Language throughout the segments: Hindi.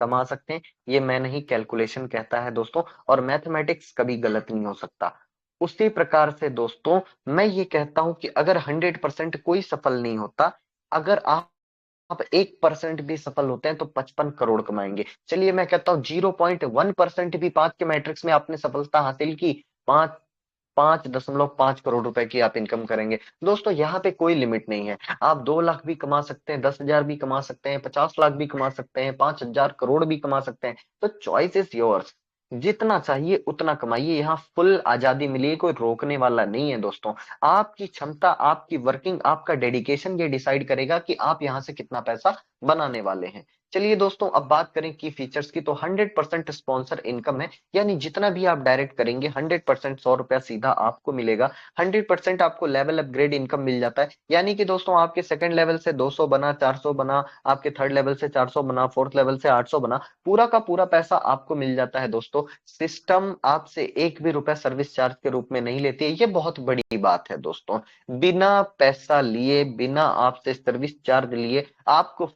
कमा सकते हैं। ये मैं नहीं, कैलकुलेशन कहता है दोस्तों, और मैथमेटिक्स कभी गलत नहीं हो सकता। उसी प्रकार से दोस्तों मैं ये कहता हूं कि अगर 100% कोई सफल नहीं होता, अगर आप 1% भी सफल होते हैं तो 55 करोड़ कमाएंगे। चलिए मैं कहता हूं 0.1% भी 5 के मैट्रिक्स में आपने सफलता हासिल की, 5.5 करोड़ रुपए की आप इनकम करेंगे। दोस्तों यहाँ पे कोई लिमिट नहीं है, आप 2 लाख भी कमा सकते हैं, 10,000 भी कमा सकते हैं, 50 लाख भी कमा सकते हैं, 5,000 करोड़ भी कमा सकते हैं। तो चॉइस इज योर्स, जितना चाहिए उतना कमाइए, यहाँ फुल आजादी मिली है, कोई रोकने वाला नहीं है दोस्तों। आपकी क्षमता, आपकी वर्किंग, आपका डेडिकेशन ये डिसाइड करेगा कि आप यहाँ से कितना पैसा बनाने वाले हैं। चलिए दोस्तों अब बात करें की फीचर्स की, तो 100% स्पॉन्सर इनकम है, यानी जितना भी आप डायरेक्ट करेंगे 100% 100 रुपया सीधा आपको मिलेगा। 100% आपको लेवल अपग्रेड इनकम मिल जाता है, यानी कि दोस्तों आपके सेकंड लेवल से 200 बना, 400 बना, आपके थर्ड लेवल से 400 बना, फोर्थ लेवल से 800 बना, पूरा का पूरा पैसा आपको मिल जाता है दोस्तों। सिस्टम आपसे एक भी रुपया सर्विस चार्ज के रूप में नहीं लेती है, ये बहुत बड़ी बात है दोस्तों। बिना पैसा लिए, बिना आपसे सर्विस चार्ज लिए आपको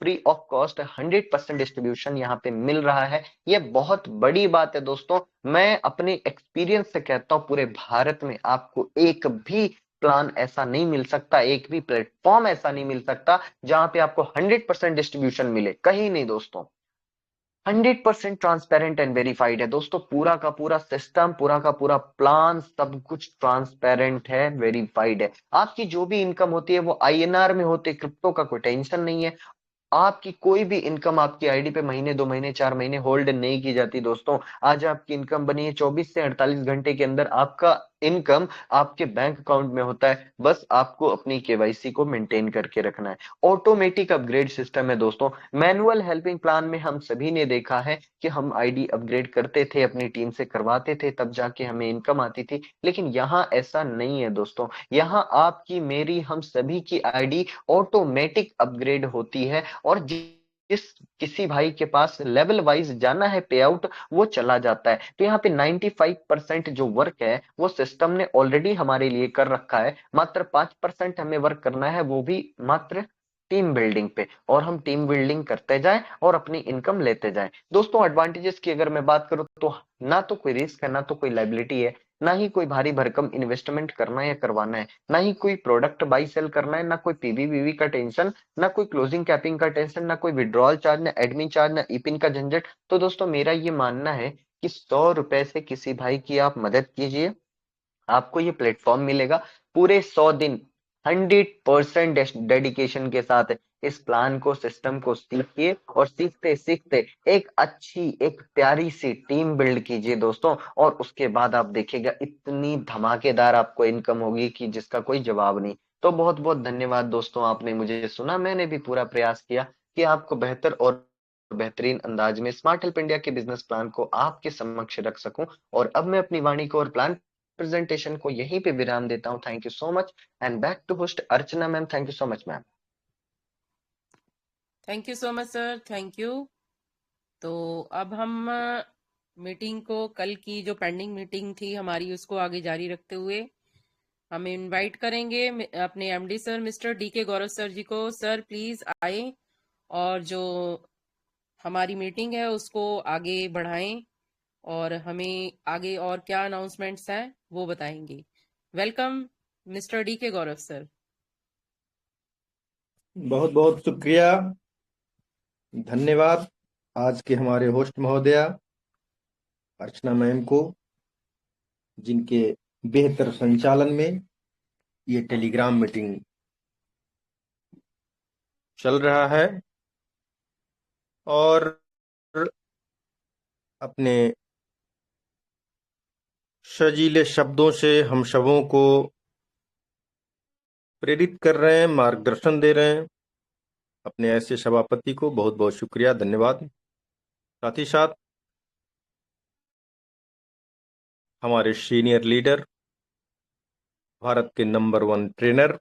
फ्री ऑफ कॉस्ट 100% डिस्ट्रीब्यूशन यहाँ पे मिल रहा है। ये बहुत बड़ी बात है दोस्तों। मैं अपने एक्सपीरियंस से कहता हूँ पूरे भारत में आपको एक भी प्लान ऐसा नहीं मिल सकता, एक भी प्लेटफॉर्म ऐसा नहीं मिल सकता जहां पे आपको 100% डिस्ट्रीब्यूशन मिले, कहीं नहीं दोस्तों। 100% ट्रांसपेरेंट एंड वेरीफाइड है दोस्तों, पूरा का पूरा सिस्टम, पूरा का पूरा प्लान, सब कुछ ट्रांसपेरेंट है, वेरीफाइड है। आपकी जो भी इनकम होती है वो आईएनआर में होती है, क्रिप्टो का कोई टेंशन नहीं है। आपकी कोई भी इनकम आपकी आईडी पे महीने 2 महीने 4 महीने होल्ड नहीं की जाती दोस्तों। आज आपकी इनकम बनी है, 24 से 48 घंटे के अंदर आपका इनकम आपके बैंक अकाउंट में होता है। बस आपको अपनी केवाईसी को मेंटेन करके रखना है। ऑटोमेटिक अपग्रेड सिस्टम है दोस्तों। मैनुअल हेल्पिंग प्लान में हम सभी ने देखा है कि हम आईडी अपग्रेड करते थे, अपनी टीम से करवाते थे, तब जाके हमें इनकम आती थी, लेकिन यहाँ ऐसा नहीं है दोस्तों। यहाँ आपकी, मेरी, हम सभी की आईडी ऑटोमेटिक अपग्रेड होती है, और जिस किसी भाई के पास लेवल वाइज जाना है पे आउट, वो चला जाता है। तो यहाँ पे 95% जो वर्क है वो सिस्टम ने ऑलरेडी हमारे लिए कर रखा है, मात्र 5% हमें वर्क करना है, वो भी मात्र टीम बिल्डिंग पे, और हम टीम बिल्डिंग करते जाएं और अपनी इनकम लेते जाएं। दोस्तों एडवांटेजेस की अगर मैं बात करूं तो ना तो कोई रिस्क है, ना तो कोई लाइबिलिटी है, ना ही कोई भारी भरकम इन्वेस्टमेंट करना है या करवाना है, ना ही कोई प्रोडक्ट बाई सेल करना है, ना कोई पीवीवीवी का टेंशन, ना कोई क्लोजिंग कैपिंग का टेंशन, ना कोई विड्रॉल चार्ज, ना एडमिन चार्ज, ना ईपिन का झंझट। तो दोस्तों मेरा ये मानना है कि 100 रुपए से किसी भाई की आप मदद कीजिए, आपको ये प्लेटफॉर्म मिलेगा। पूरे 100 दिन 100% डेडिकेशन के साथ इस प्लान को, सिस्टम को सीखिए, और सीखते सीखते एक अच्छी, एक प्यारी सी टीम बिल्ड कीजिए दोस्तों, और उसके बाद आप देखिएगा इतनी धमाकेदार आपको इनकम होगी कि जिसका कोई जवाब नहीं। तो बहुत बहुत धन्यवाद दोस्तों, आपने मुझे सुना, मैंने भी पूरा प्रयास किया कि आपको बेहतर और बेहतरीन अंदाज में स्मार्ट हेल्प इंडिया के बिजनेस प्लान को आपके समक्ष रख सकूं। और अब मैं अपनी वाणी को और प्लान प्रेजेंटेशन को यहीं पे विराम देता हूं। Thank you so much, and back to host Archana ma'am. Thank you so much ma'am. Thank you so much sir, thank you. तो अब हम मीटिंग को, कल की जो पेंडिंग मीटिंग थी हमारी, उसको आगे जारी रखते हुए हम इनवाइट करेंगे अपने एमडी सर मिस्टर डी के गौरव सर जी को। सर प्लीज आए और जो हमारी मीटिंग है उसको आगे बढ़ाएं, और हमें आगे और क्या अनाउंसमेंट्स हैं वो बताएंगे। वेलकम मिस्टर डी के गौरव सर। बहुत बहुत शुक्रिया, धन्यवाद आज के हमारे होस्ट महोदया अर्चना मैम को, जिनके बेहतर संचालन में ये टेलीग्राम मीटिंग चल रहा है, और अपने सजीले शब्दों से हम सबों को प्रेरित कर रहे हैं, मार्गदर्शन दे रहे हैं। अपने ऐसे सभापति को बहुत बहुत शुक्रिया, धन्यवाद। साथ ही साथ हमारे सीनियर लीडर, भारत के नंबर 1 ट्रेनर,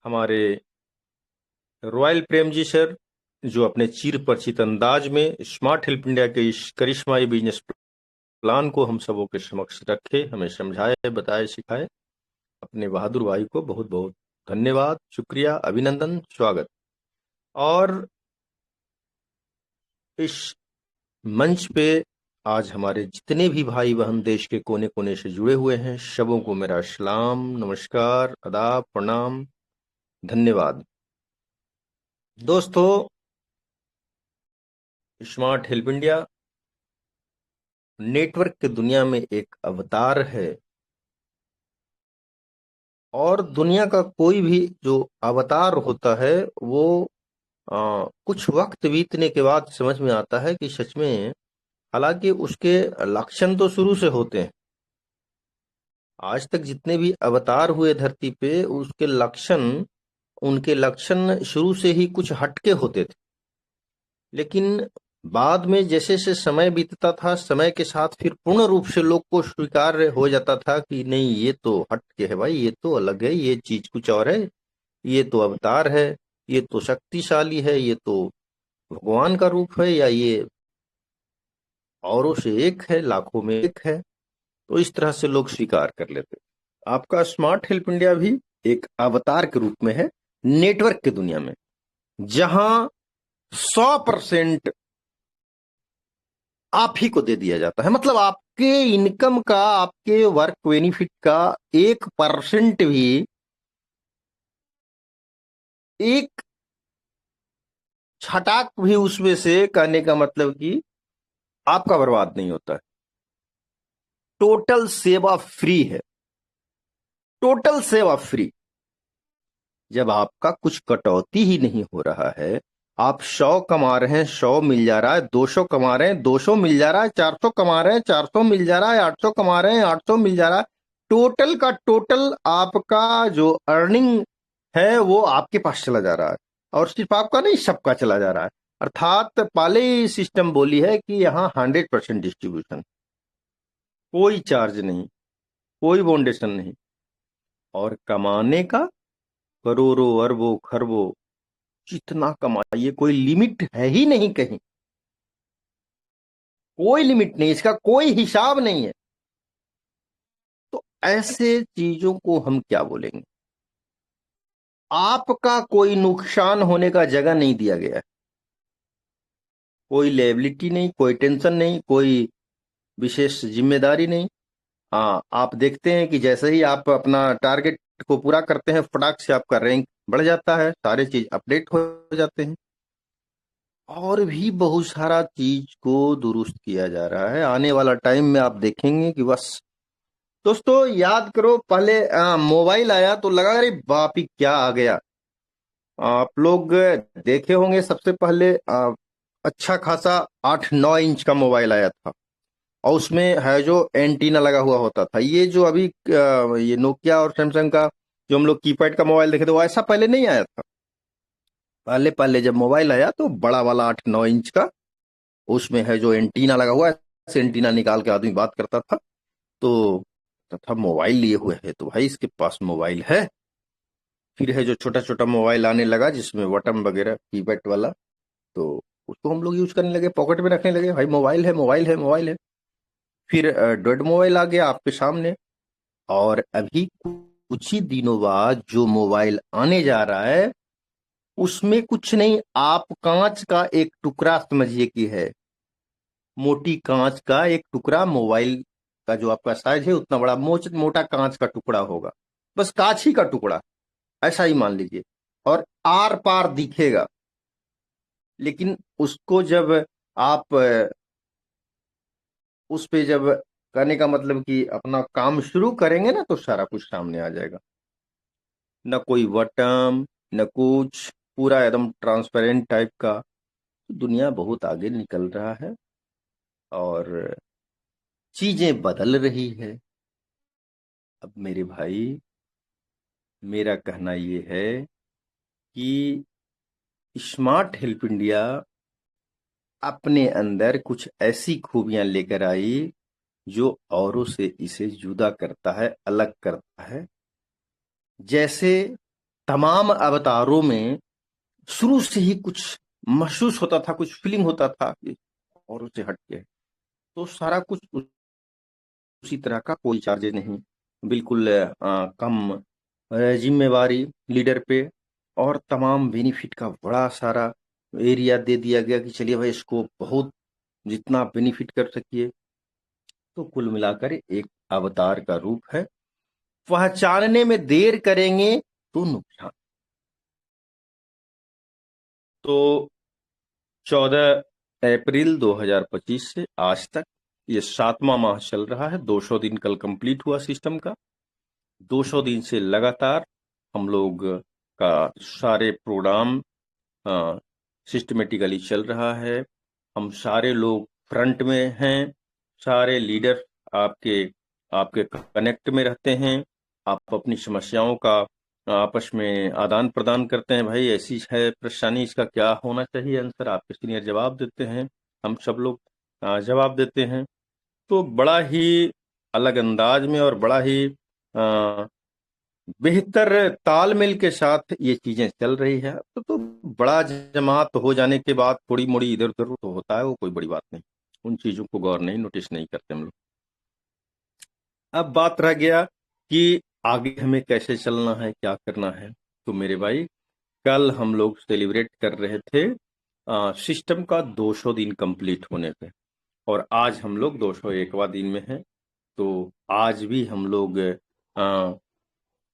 हमारे रॉयल प्रेम जी सर, जो अपने चिर परिचित अंदाज में स्मार्ट हेल्प इंडिया के इस करिश्माई बिजनेस प्लान को हम सबों के समक्ष रखे, हमें समझाए, बताए, सिखाए। अपने बहादुर भाई को बहुत बहुत धन्यवाद, शुक्रिया, अभिनंदन, स्वागत। और इस मंच पे आज हमारे जितने भी भाई बहन देश के कोने कोने से जुड़े हुए हैं, सबों को मेरा सलाम, नमस्कार, आदाब, प्रणाम, धन्यवाद। दोस्तों, स्मार्ट हेल्प इंडिया नेटवर्क की दुनिया में एक अवतार है, और दुनिया का कोई भी जो अवतार होता है वो कुछ वक्त बीतने के बाद समझ में आता है कि सच में, हालांकि उसके लक्षण तो शुरू से होते हैं। आज तक जितने भी अवतार हुए धरती पे, उनके लक्षण शुरू से ही कुछ हटके होते थे। लेकिन बाद में जैसे जैसे समय बीतता था, समय के साथ फिर पूर्ण रूप से लोग को स्वीकार हो जाता था कि नहीं, ये तो हटके है भाई, ये तो अलग है, ये चीज कुछ और है, ये तो अवतार है, ये तो शक्तिशाली है, ये तो भगवान का रूप है, या ये औरों से एक है, लाखों में एक है। तो इस तरह से लोग स्वीकार कर लेते। आपका स्मार्ट हेल्प इंडिया भी एक अवतार के रूप में है नेटवर्क की दुनिया में, जहां 100% आप ही को दे दिया जाता है। मतलब आपके इनकम का, आपके वर्क बेनिफिट का 1% भी, एक छटाक भी उसमें से, कहने का मतलब कि आपका बर्बाद नहीं होता है। टोटल सेवा फ्री है, टोटल सेवा फ्री। जब आपका कुछ कटौती ही नहीं हो रहा है, आप 100 कमा रहे हैं, 100 मिल जा रहा है, 200 कमा रहे हैं, 200 मिल जा रहा है, 400 कमा रहे हैं, 400 मिल जा रहा है, 800 कमा रहे हैं, 800 मिल जा रहा है। टोटल का टोटल आपका जो अर्निंग है वो आपके पास चला जा रहा है, और सिर्फ आपका नहीं, सबका चला जा रहा है। अर्थात पहले ही सिस्टम बोली है कि यहाँ 100% डिस्ट्रीब्यूशन, कोई चार्ज नहीं, कोई बाउंडेशन नहीं। और कमाने का करोड़ों, अरबों, खरबों, जितना कमाइए, कोई लिमिट है ही नहीं कहीं, कोई लिमिट नहीं, इसका कोई हिसाब नहीं है। तो ऐसे चीजों को हम क्या बोलेंगे? आपका कोई नुकसान होने का जगह नहीं दिया गया है, कोई लेबिलिटी नहीं, कोई टेंशन नहीं, कोई विशेष जिम्मेदारी नहीं। हाँ, आप देखते हैं कि जैसे ही आप अपना टारगेट को पूरा करते हैं, फटाक से आपका रैंक बढ़ जाता है, सारे चीज अपडेट हो जाते हैं, और भी बहुत सारा चीज को दुरुस्त किया जा रहा है। आने वाला टाइम में आप देखेंगे कि बस। दोस्तों, याद करो, पहले मोबाइल आया तो लगा अरे बाप ही क्या आ गया। आप लोग देखे होंगे, सबसे पहले अच्छा खासा 8-9 इंच का मोबाइल आया था, और उसमें है जो एंटीना लगा हुआ होता था। ये जो अभी ये नोकिया और सैमसंग का जो हम लोग कीपैड का मोबाइल देखे थे, वो ऐसा पहले नहीं आया था। पहले पहले जब मोबाइल आया तो बड़ा वाला 8-9 इंच का, उसमें है जो एंटीना लगा हुआ है, ऐसे एंटीना निकाल के आदमी बात करता था। तो तथा मोबाइल लिए हुए है तो भाई इसके पास मोबाइल है। फिर है जो छोटा छोटा मोबाइल आने लगा जिसमें बटन वगैरह, कीपैड वाला, तो उसको हम लोग यूज करने लगे, पॉकेट में रखने लगे, भाई मोबाइल है, मोबाइल है, मोबाइल है। फिर एंड्रॉइड मोबाइल आ गया आपके सामने, और अभी कुछ ही दिनों बाद जो मोबाइल आने जा रहा है, उसमें कुछ नहीं, आप कांच का एक टुकड़ा समझिए कि है, मोटी कांच का एक टुकड़ा, मोबाइल का जो आपका साइज है उतना बड़ा मोटा कांच का टुकड़ा होगा, बस कांच ही का टुकड़ा, ऐसा ही मान लीजिए, और आर पार दिखेगा। लेकिन उसको जब आप उस पे जब करने का मतलब कि अपना काम शुरू करेंगे ना, तो सारा कुछ सामने आ जाएगा। न कोई बटन, न कुछ, पूरा एकदम ट्रांसपेरेंट टाइप का। दुनिया बहुत आगे निकल रहा है, और चीजें बदल रही है। अब मेरे भाई, मेरा कहना ये है कि स्मार्ट हेल्प इंडिया अपने अंदर कुछ ऐसी खूबियां लेकर आई जो औरों से इसे जुदा करता है, अलग करता है। जैसे तमाम अवतारों में शुरू से ही कुछ महसूस होता था, कुछ फीलिंग होता था कि औरों से हटके है। तो सारा कुछ उसी तरह का, कोई चार्जेस नहीं, बिल्कुल कम जिम्मेवारी लीडर पे, और तमाम बेनिफिट का बड़ा सारा एरिया दे दिया गया कि चलिए भाई इसको बहुत जितना बेनिफिट कर सकिए। तो कुल मिलाकर एक अवतार का रूप है, पहचानने में देर करेंगे तो नुकसान। तो 14 अप्रैल 2025 से आज तक ये 7वां माह चल रहा है। 200 दिन कल कंप्लीट हुआ सिस्टम का। 200 दिन से लगातार हम लोग का सारे प्रोग्राम सिस्टमेटिकली चल रहा है। हम सारे लोग फ्रंट में हैं, सारे लीडर आपके आपके कनेक्ट में रहते हैं। आप अपनी समस्याओं का आपस में आदान प्रदान करते हैं, भाई ऐसी है परेशानी, इसका क्या होना चाहिए आंसर, आपके सीनियर जवाब देते हैं, हम सब लोग जवाब देते हैं। तो बड़ा ही अलग अंदाज में और बड़ा ही बेहतर तालमेल के साथ ये चीजें चल रही है। तो बड़ा जमात हो जाने के बाद थोड़ी मोड़ी इधर उधर तो होता है, वो कोई बड़ी बात नहीं, उन चीजों को गौर नहीं नोटिस नहीं करते हम लोग। अब बात रह गया कि आगे हमें कैसे चलना है, क्या करना है। तो मेरे भाई, कल हम लोग सेलिब्रेट कर रहे थे सिस्टम का 200 दिन कंप्लीट होने पे, और आज हम लोग 201वां दिन में हैं। तो आज भी हम लोग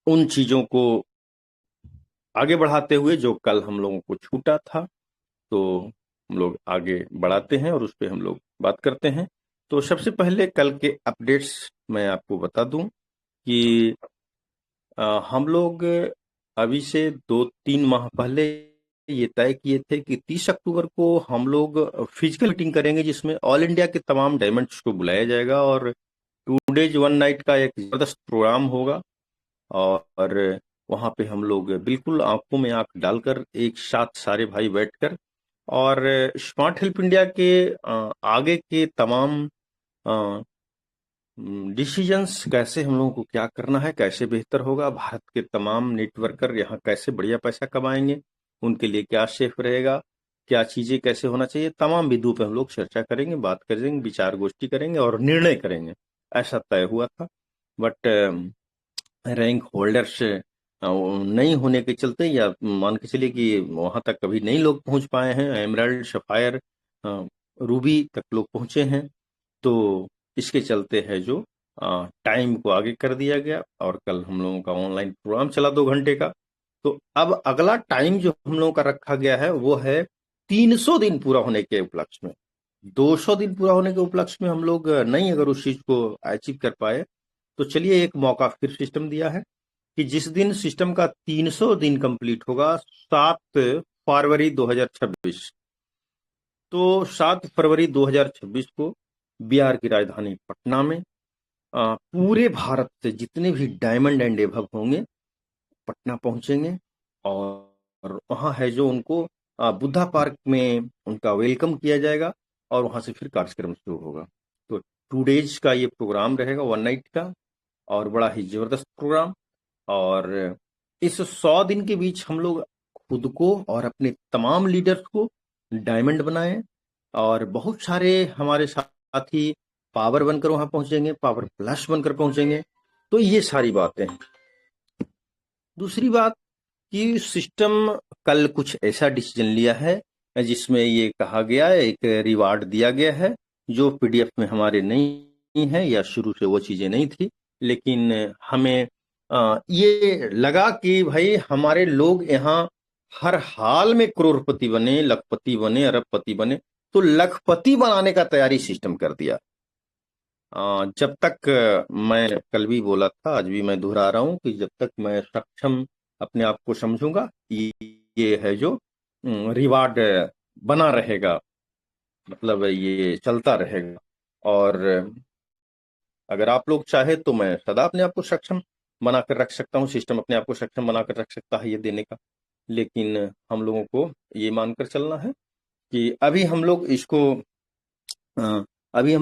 उन चीजों को आगे बढ़ाते हुए जो कल हम लोगों को छूटा था, तो हम लोग आगे बढ़ाते हैं और उस पर हम लोग बात करते हैं। तो सबसे पहले कल के अपडेट्स मैं आपको बता दूं कि हम लोग अभी से 2-3 माह पहले ये तय किए थे कि 30 अक्टूबर को हम लोग फिजिकल मीटिंग करेंगे, जिसमें ऑल इंडिया के तमाम डायमंड्स को बुलाया जाएगा और 2 डेज 1 नाइट का एक जबरदस्त प्रोग्राम होगा। और वहां पे हम लोग बिल्कुल आंखों में आंख डालकर एक साथ सारे भाई बैठकर और स्मार्ट हेल्प इंडिया के आगे के तमाम डिसीजंस, कैसे हम लोगों को क्या करना है, कैसे बेहतर होगा, भारत के तमाम नेटवर्कर यहाँ कैसे बढ़िया पैसा कमाएंगे, उनके लिए क्या सेफ रहेगा, क्या चीजें कैसे होना चाहिए, तमाम बिंदुओं पे हम लोग चर्चा करेंगे, बात करेंगे, विचार गोष्ठी करेंगे और निर्णय करेंगे, ऐसा तय हुआ था। बट रैंक होल्डर्स नहीं होने के चलते, या मान के चलिए कि वहां तक कभी नहीं लोग पहुंच पाए हैं, एमराल्ड, सफायर, रूबी तक लोग पहुंचे हैं। तो इसके चलते है जो टाइम को आगे कर दिया गया और कल हम लोगों का ऑनलाइन प्रोग्राम चला 2 घंटे का। तो अब अगला टाइम जो हम लोगों का रखा गया है वो है 300 दिन पूरा होने के उपलक्ष्य में। 200 दिन पूरा होने के उपलक्ष्य में हम लोग नहीं अगर उस चीज को अचीव कर पाए, तो चलिए एक मौका फिर सिस्टम दिया है कि जिस दिन सिस्टम का 300 दिन कंप्लीट होगा, 7 फरवरी 2026, तो 7 फरवरी 2026 को बिहार की राजधानी पटना में पूरे भारत से जितने भी डायमंड एंड एबव होंगे पटना पहुंचेंगे। और वहां है जो उनको बुद्धा पार्क में उनका वेलकम किया जाएगा और वहां से फिर कार्यक्रम शुरू होगा। तो 2 डेज का ये प्रोग्राम रहेगा, 1 नाइट का, और बड़ा ही जबरदस्त प्रोग्राम। और इस 100 दिन के बीच हम लोग खुद को और अपने तमाम लीडर्स को डायमंड बनाएं, और बहुत सारे हमारे साथी पावर बनकर वहां पहुंचेंगे, पावर प्लस बनकर पहुंचेंगे। तो ये सारी बातें हैं। दूसरी बात कि सिस्टम कल कुछ ऐसा डिसीजन लिया है जिसमें ये कहा गया है, एक रिवार्ड दिया गया है जो पीडीएफ में हमारे नहीं है, या शुरू से वो चीजें नहीं थी, लेकिन हमें ये लगा कि भाई हमारे लोग यहाँ हर हाल में करोड़पति बने, लखपति बने, अरबपति बने। तो लखपति बनाने का तैयारी सिस्टम कर दिया। जब तक मैं कल भी बोला था, आज भी मैं दोहरा रहा हूं कि जब तक मैं सक्षम अपने आप को समझूंगा, ये है जो रिवार्ड बना रहेगा, मतलब ये चलता रहेगा। और अगर आप लोग चाहे तो मैं सदा अपने आप को सक्षम बनाकर रख सकता हूँ, सिस्टम अपने आप को सक्षम बनाकर रख सकता है ये देने का। लेकिन हम लोगों को ये मानकर चलना है कि अभी हम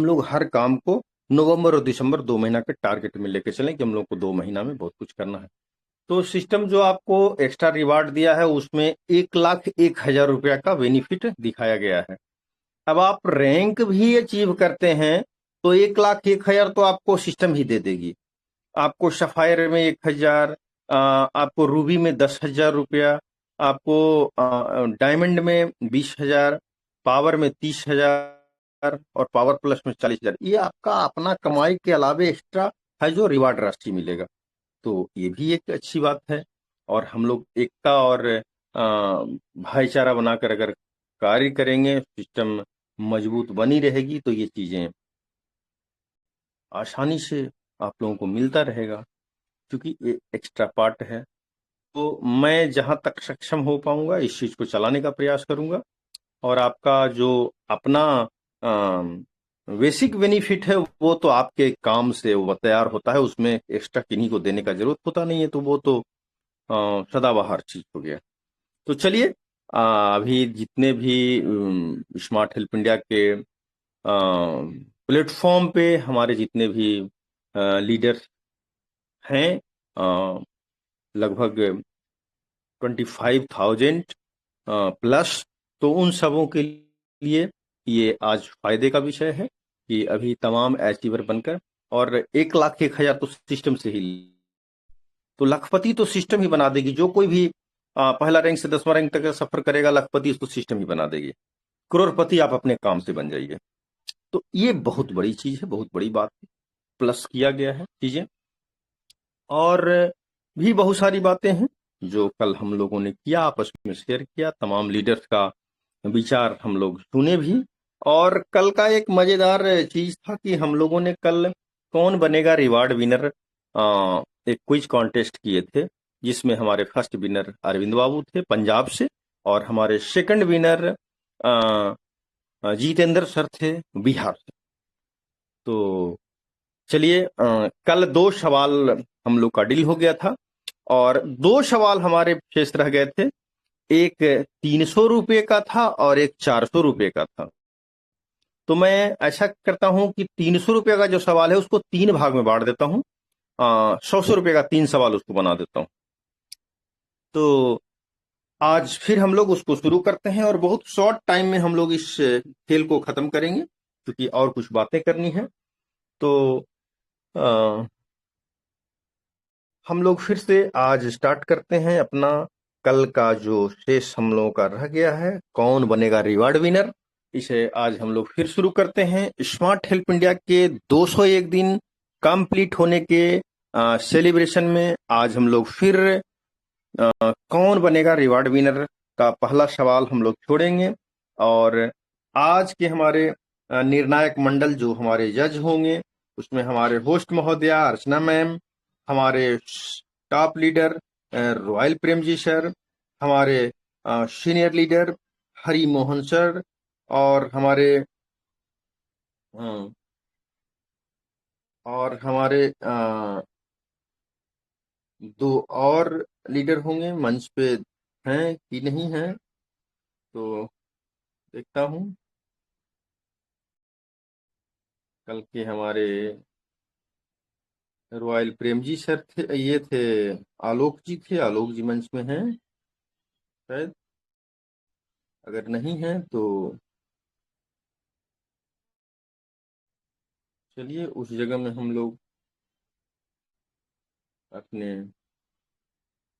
लोग हर काम को नवंबर और दिसंबर 2 महीना के टारगेट में लेके चलें कि हम लोग को 2 महीना में बहुत कुछ करना है। तो सिस्टम जो आपको एक्स्ट्रा रिवार्ड दिया है उसमें 1,01,000 रुपया का बेनिफिट दिखाया गया है। अब आप रैंक भी अचीव करते हैं तो 1,01,000 तो आपको सिस्टम ही दे देगी। आपको सफायर में 1,000, आपको रूबी में 10,000 रुपया, आपको डायमंड में 20,000, पावर में 30,000 और पावर प्लस में 40,000। ये आपका अपना कमाई के अलावे एक्स्ट्रा है जो रिवार्ड राशि मिलेगा। तो ये भी एक अच्छी बात है। और हम लोग एकता और भाईचारा बनाकर अगर कार्य करेंगे, सिस्टम मजबूत बनी रहेगी, तो ये चीजें आसानी से आप लोगों को मिलता रहेगा, क्योंकि ये एक्स्ट्रा पार्ट है। तो मैं जहां तक सक्षम हो पाऊंगा इस चीज को चलाने का प्रयास करूंगा। और आपका जो अपना बेसिक बेनिफिट है वो तो आपके काम से वो तैयार होता है, उसमें एक्स्ट्रा किन्हीं को देने का जरूरत होता नहीं है, तो वो तो सदाबहार चीज हो गया। तो चलिए, अभी जितने भी स्मार्ट हेल्प इंडिया के प्लेटफॉर्म पे हमारे जितने भी लीडर्स हैं, लगभग 25,000 प्लस, तो उन सबों के लिए ये आज फायदे का विषय है कि अभी तमाम अचीवर बनकर, और 1,01,000 तो सिस्टम से ही, तो लखपति तो सिस्टम ही बना देगी। जो कोई भी पहला रैंक से 10वां रैंक तक सफर करेगा, लखपति उसको सिस्टम ही बना देगी। करोड़पति आप अपने काम से बन जाइए। तो ये बहुत बड़ी चीज है, बहुत बड़ी बात है, प्लस किया गया है चीजें। और भी बहुत सारी बातें हैं जो कल हम लोगों ने किया, आपस में शेयर किया, तमाम लीडर्स का विचार हम लोग सुने भी। और कल का एक मजेदार चीज था कि हम लोगों ने कल कौन बनेगा रिवार्ड विनर एक क्विज कॉन्टेस्ट किए थे, जिसमें हमारे फर्स्ट विनर अरविंद बाबू थे पंजाब से, और हमारे सेकंड विनर जितेंद्र सर थे बिहार से। तो चलिए, कल 2 सवाल हम लोग का डील हो गया था, और 2 सवाल हमारे शेष रह गए थे। एक 300 रुपये का था और एक 400 रुपये का था। तो मैं ऐसा करता हूं कि 300 रुपये का जो सवाल है उसको 3 भाग में बांट देता हूं, 100 रुपये का 3 सवाल उसको बना देता हूं। तो आज फिर हम लोग उसको शुरू करते हैं, और बहुत शॉर्ट टाइम में हम लोग इस खेल को खत्म करेंगे, क्योंकि और कुछ बातें करनी है। तो आ, हम लोग फिर से आज स्टार्ट करते हैं अपना कल का जो शेष हम लोगों का रह गया है, कौन बनेगा रिवार्ड विनर, इसे आज हम लोग फिर शुरू करते हैं। स्मार्ट हेल्प इंडिया के 201 दिन कंप्लीट होने के सेलिब्रेशन में आज हम लोग फिर कौन बनेगा रिवार्ड विनर का पहला सवाल हम लोग छोड़ेंगे। और आज के हमारे निर्णायक मंडल जो हमारे जज होंगे, उसमें हमारे होस्ट महोदया अर्चना मैम, हमारे top leader royal Prem ji sir, हमारे senior leader Hari Mohan sir, और हमारे 2 और लीडर होंगे, मंच पे हैं कि नहीं हैं, तो देखता हूं। कल के हमारे रॉयल प्रेम जी सर थे, ये थे आलोक जी थे, आलोक जी मंच में हैं शायद, अगर नहीं है तो चलिए उस जगह में हम लोग अपने,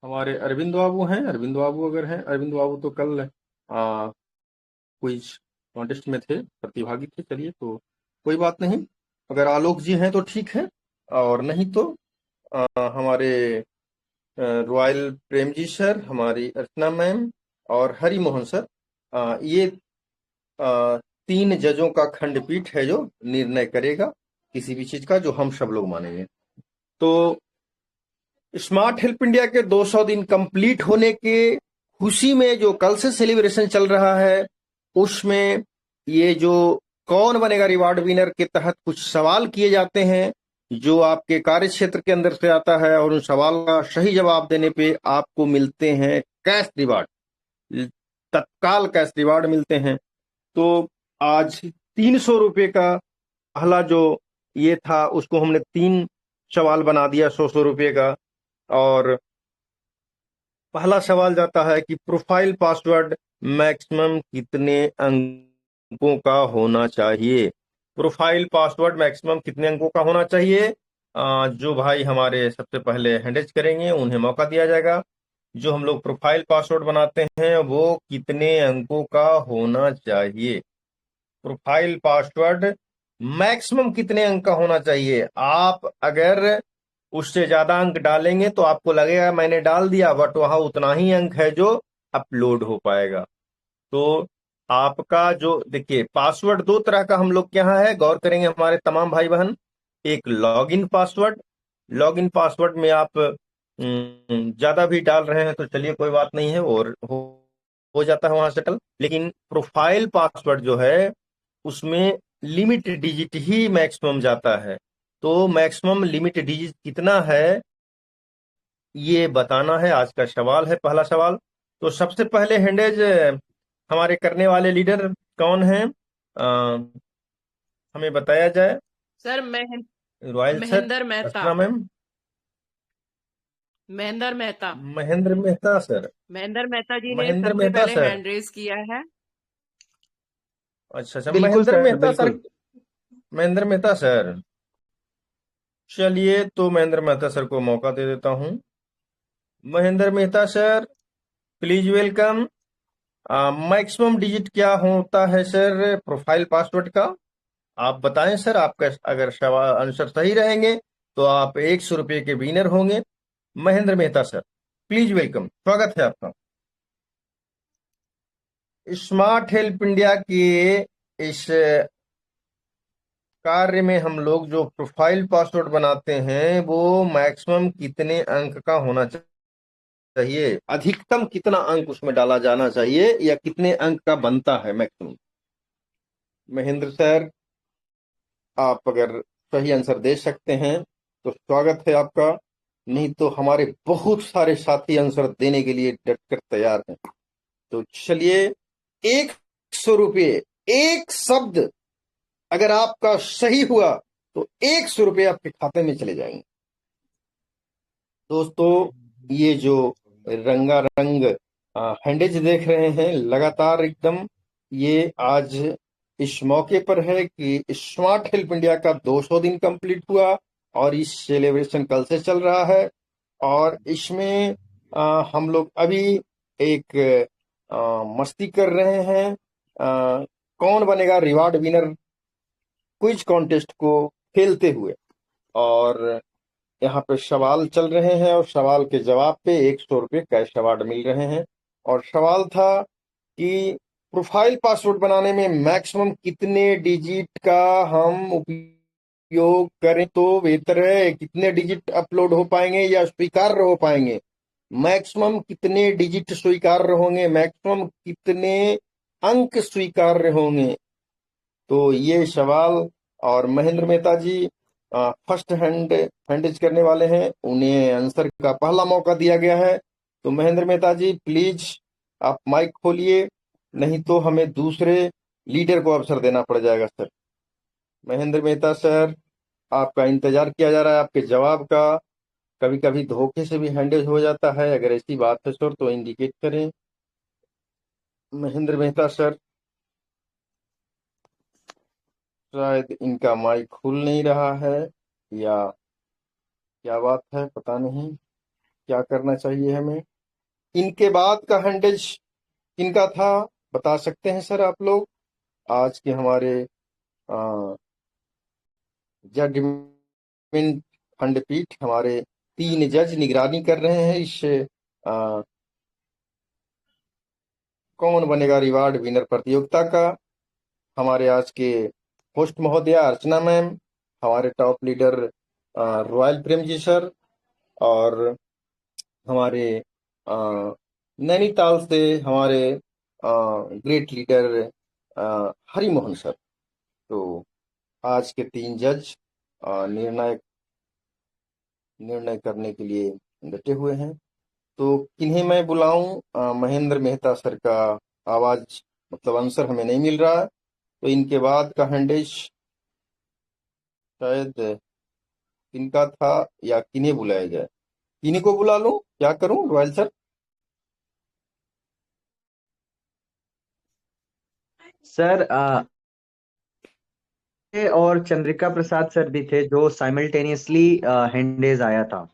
हमारे अरविंद बाबू हैं, अरविंद बाबू अगर हैं, अरविंद बाबू तो कल क्विज कॉन्टेस्ट में थे, प्रतिभागी थे। चलिए, तो कोई बात नहीं, अगर आलोक जी हैं तो ठीक है, और नहीं तो हमारे रॉयल प्रेम जी सर, हमारी अर्चना मैम और हरि मोहन सर, ये 3 जजों का खंडपीठ है जो निर्णय करेगा किसी भी चीज का, जो हम सब लोग मानेंगे। तो स्मार्ट हेल्प इंडिया के 200 दिन कंप्लीट होने के खुशी में जो कल से सेलिब्रेशन चल रहा है, उसमें ये जो कौन बनेगा रिवार्ड विनर के तहत कुछ सवाल किए जाते हैं जो आपके कार्य क्षेत्र के अंदर से आता है, और उन सवाल का सही जवाब देने पे आपको मिलते हैं कैश रिवार्ड, तत्काल कैश रिवार्ड मिलते हैं। तो आज 300 रुपये का पहला जो ये था, उसको हमने 3 सवाल बना दिया 100 रुपये का। और पहला सवाल जाता है कि प्रोफाइल पासवर्ड मैक्सिमम कितने अंकों का होना चाहिए। प्रोफाइल पासवर्ड मैक्सिमम कितने अंकों का होना चाहिए, जो भाई हमारे सबसे पहले हैंडल्स करेंगे उन्हें मौका दिया जाएगा। जो हम लोग प्रोफाइल पासवर्ड बनाते हैं वो कितने अंकों का होना चाहिए? प्रोफाइल पासवर्ड मैक्सिमम कितने अंक का होना चाहिए? आप अगर उससे ज्यादा अंक डालेंगे तो आपको लगेगा मैंने डाल दिया, बट वहां उतना ही अंक है जो अपलोड हो पाएगा। तो आपका जो देखिए, पासवर्ड दो तरह का हम लोग के यहाँ है, गौर करेंगे हमारे तमाम भाई बहन। एक लॉगिन पासवर्ड, लॉगिन पासवर्ड में आप ज्यादा भी डाल रहे हैं तो चलिए कोई बात नहीं है, और हो जाता है वहां सेटल। लेकिन प्रोफाइल पासवर्ड जो है उसमें लिमिट डिजिट ही मैक्सिमम जाता है। तो मैक्सिमम लिमिट डिजिट कितना है ये बताना है, आज का सवाल है, पहला सवाल। तो सबसे पहले हैंडेज हमारे करने वाले लीडर कौन है, हमें बताया जाए। Sir Royal sir, Mahendra Mehta. Archana ma'am, Mahendra Mehta. Mahendra Mehta sir. Mahendra Mehta ji ने महेंद्र सबसे मेहता पहले सर, हैंड रेज किया है। अच्छा अच्छा, बिल्कुल महेंद्र सर, मेहता सर, बिल्कुल। महेंद्र मेहता सर। चलिए तो महेंद्र मेहता सर को मौका दे देता हूँ। Mahendra Mehta sir, please welcome. Maximum digit क्या होता है सर प्रोफाइल पासवर्ड का? आप बताएं सर, आपका अगर सवाल आंसर सही रहेंगे तो आप 100 रुपये के विनर होंगे। Mahendra Mehta sir, please welcome, स्वागत है आपका। स्मार्ट हेल्प इंडिया के इस कार्य में हम लोग जो प्रोफाइल पासवर्ड बनाते हैं वो मैक्सिमम कितने अंक का होना चाहिए, अधिकतम कितना अंक उसमें डाला जाना चाहिए, या कितने अंक का बनता है मैक्सिमम? महेंद्र सर, आप अगर सही आंसर दे सकते हैं तो स्वागत है आपका, नहीं तो हमारे बहुत सारे साथी आंसर देने के लिए डट कर तैयार हैं। तो चलिए, 100 रुपये, एक शब्द अगर आपका सही हुआ तो 100 रुपये आपके खाते में चले जाएंगे। दोस्तों, ये जो रंगारंग हैंडेज देख रहे हैं लगातार एकदम, ये आज इस मौके पर है कि स्मार्ट हेल्प इंडिया का 200 दिन कंप्लीट हुआ और इस सेलिब्रेशन कल से चल रहा है। और इसमें हम लोग अभी एक मस्ती कर रहे हैं, कौन बनेगा रिवार्ड विनर क्विज कॉन्टेस्ट को खेलते हुए। और यहाँ पे सवाल चल रहे हैं और सवाल के जवाब पे 100 रुपये कैश अवार्ड मिल रहे हैं। और सवाल था कि प्रोफाइल पासवर्ड बनाने में मैक्सिमम कितने डिजिट का हम उपयोग करें तो बेहतर है, कितने डिजिट अपलोड हो पाएंगे या स्वीकार्य हो पाएंगे, मैक्सिमम कितने डिजिट स्वीकार्य होंगे, मैक्सिमम कितने अंक स्वीकार्य होंगे। तो ये सवाल, और महेंद्र मेहता जी फर्स्ट हैंडेज करने वाले हैं, उन्हें आंसर का पहला मौका दिया गया है। तो महेंद्र मेहता जी प्लीज आप माइक खोलिए, नहीं तो हमें दूसरे लीडर को अवसर देना पड़ जाएगा सर। महेंद्र मेहता सर, आपका इंतजार किया जा रहा है आपके जवाब का। कभी कभी धोखे से भी हैंडेज हो जाता है, अगर ऐसी बात है सर तो इंडिकेट करें। महेंद्र मेहता सर, शायद इनका माइक खुल नहीं रहा है, या क्या बात है, पता नहीं क्या करना चाहिए हमें। इनके बाद का हैंडेज किनका था, बता सकते हैं सर आप लोग? आज के हमारे जजमेंट खंडपीठ, हमारे 3 जज निगरानी कर रहे हैं इस कौन बनेगा रिवार्ड विनर प्रतियोगिता का। हमारे आज के होस्ट महोदया अर्चना मैम, हमारे top leader royal Prem ji sir, और हमारे नैनीताल से हमारे ग्रेट लीडर हरिमोहन सर। तो आज के 3 जज निर्णय निर्णय करने के लिए डटे हुए हैं। तो किन्हें मैं बुलाऊं? महेंद्र मेहता सर का आवाज, मतलब आंसर हमें नहीं मिल रहा है, तो इनके बाद का हैंडेज शायद किनका था, या किन्हें बुलाया जाए? किन्हीं को बुला लूं, क्या करूं रॉयल सर? सर और चंद्रिका प्रसाद सर भी थे जो साइमल्टेनियसली हैंडेज आया था।